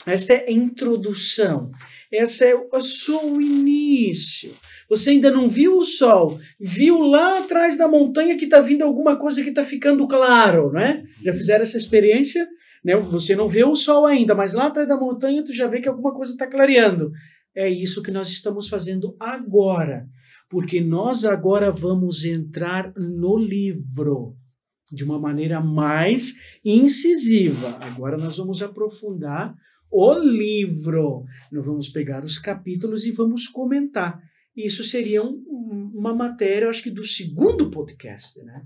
Esta é a introdução. Esse é só o início. Você ainda não viu o sol, viu lá atrás da montanha que está vindo alguma coisa que está ficando claro, não é? Já fizeram essa experiência? Né? Você não vê o sol ainda, mas lá atrás da montanha tu já vê que alguma coisa está clareando. É isso que nós estamos fazendo agora, porque nós agora vamos entrar no livro de uma maneira mais incisiva. Agora nós vamos aprofundar o livro. Nós vamos pegar os capítulos e vamos comentar. Isso seria uma matéria, eu acho que do segundo podcast, né?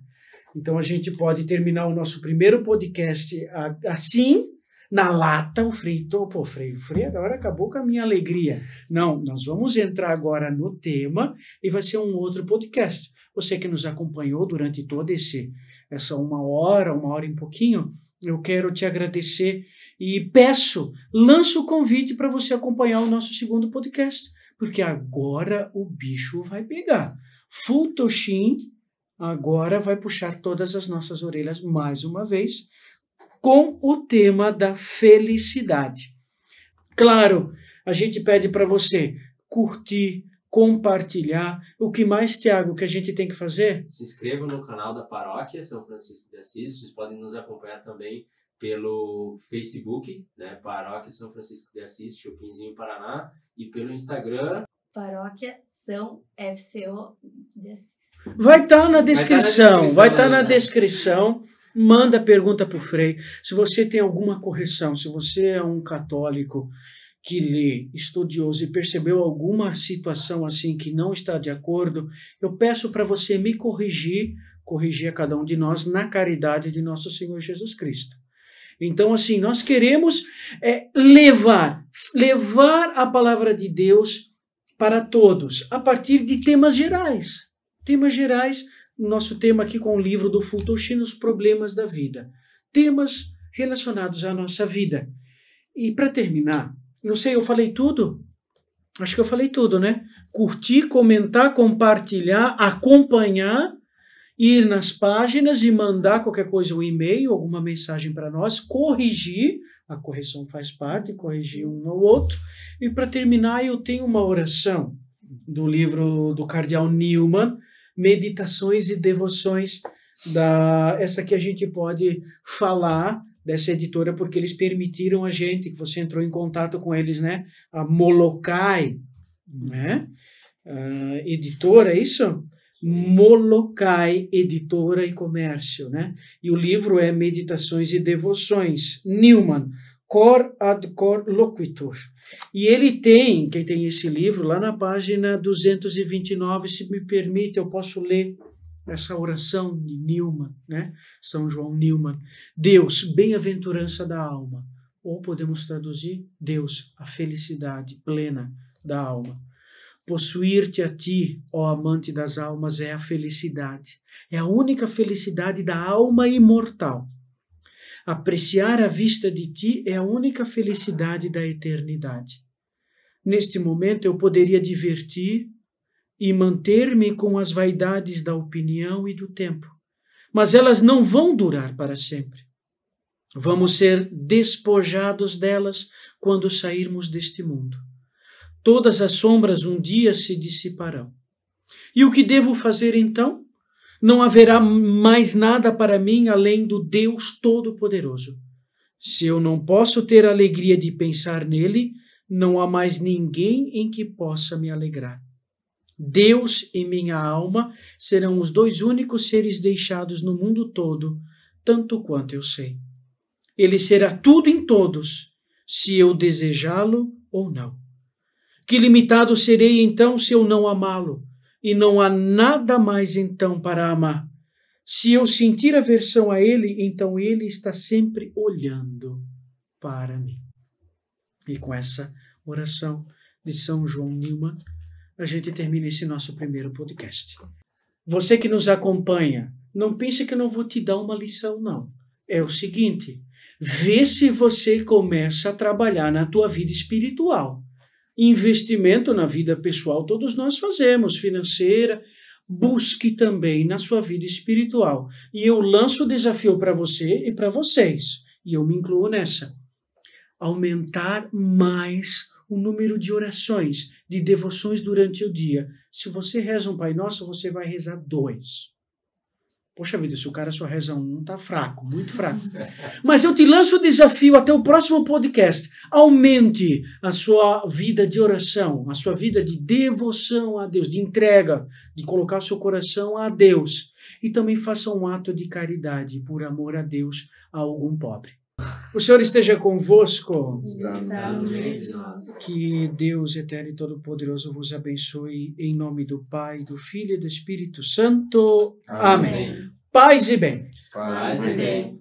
Então a gente pode terminar o nosso primeiro podcast assim, na lata. O Frei agora acabou com a minha alegria. Não, nós vamos entrar agora no tema e vai ser um outro podcast. Você que nos acompanhou durante toda essa uma hora e pouquinho, eu quero te agradecer e lanço o convite para você acompanhar o nosso segundo podcast, porque agora o bicho vai pegar. Futuxin agora vai puxar todas as nossas orelhas mais uma vez com o tema da felicidade. Claro, a gente pede para você curtir, compartilhar. O que mais, Tiago, que a gente tem que fazer? Se inscrevam no canal da Paróquia São Francisco de Assis. Vocês podem nos acompanhar também pelo Facebook, né? Paróquia São Francisco de Assis, Chopinzinho, Paraná. E pelo Instagram. Paróquia São FCO de Assis. Vai estar na descrição. Vai estar na né? descrição. Manda pergunta para o Frei. Se você tem alguma correção, se você é um católico que lê, estudioso e percebeu alguma situação assim que não está de acordo, eu peço para você me corrigir a cada um de nós na caridade de nosso Senhor Jesus Cristo. Então, assim, nós queremos levar a palavra de Deus para todos, a partir de temas gerais. Temas gerais, nosso tema aqui com o livro do Futoshi, os problemas da vida. Temas relacionados à nossa vida. E para terminar, não sei, eu falei tudo? Acho que eu falei tudo, né? Curtir, comentar, compartilhar, acompanhar, ir nas páginas e mandar qualquer coisa, um e-mail, alguma mensagem para nós, corrigir, a correção faz parte, corrigir um ao outro. E para terminar, eu tenho uma oração do livro do Cardeal Newman, Meditações e Devoções, essa que a gente pode falar dessa editora, porque eles permitiram a gente, que você entrou em contato com eles, né? A Molokai, né? Editora, é isso? Molokai, Editora e Comércio, né? E o livro é Meditações e Devoções, Newman, Cor ad Cor Loquitur. E ele tem, quem tem esse livro, lá na página 229, se me permite, eu posso ler essa oração de Newman, né? São João Newman. Deus, bem-aventurança da alma. Ou podemos traduzir, Deus, a felicidade plena da alma. Possuir-te a ti, ó amante das almas, é a felicidade. É a única felicidade da alma imortal. Apreciar a vista de ti é a única felicidade da eternidade. Neste momento eu poderia divertir e manter-me com as vaidades da opinião e do tempo, mas elas não vão durar para sempre. Vamos ser despojados delas quando sairmos deste mundo. Todas as sombras um dia se dissiparão. E o que devo fazer então? Não haverá mais nada para mim além do Deus Todo-Poderoso. Se eu não posso ter a alegria de pensar nele, não há mais ninguém em que possa me alegrar. Deus e minha alma serão os dois únicos seres deixados no mundo todo, tanto quanto eu sei. Ele será tudo em todos, se eu desejá-lo ou não. Que limitado serei então se eu não amá-lo? E não há nada mais então para amar. Se eu sentir aversão a ele, então ele está sempre olhando para mim. E com essa oração de São João Newman, a gente termina esse nosso primeiro podcast. Você que nos acompanha, não pense que eu não vou te dar uma lição, não. É o seguinte, vê se você começa a trabalhar na tua vida espiritual. Investimento na vida pessoal todos nós fazemos, financeira, busque também na sua vida espiritual. E eu lanço o desafio para você e para vocês, e eu me incluo nessa. Aumentar mais o número de orações, de devoções durante o dia. Se você reza um Pai Nosso, você vai rezar 2. Poxa vida, se o cara só reza 1, tá fraco, muito fraco. Mas eu te lanço o desafio até o próximo podcast. Aumente a sua vida de oração, a sua vida de devoção a Deus, de entrega, de colocar o seu coração a Deus. E também faça um ato de caridade, por amor a Deus, a algum pobre. O Senhor esteja convosco. Que Deus eterno e todo-poderoso vos abençoe em nome do Pai, do Filho e do Espírito Santo. Amém. Paz e bem. Paz e bem.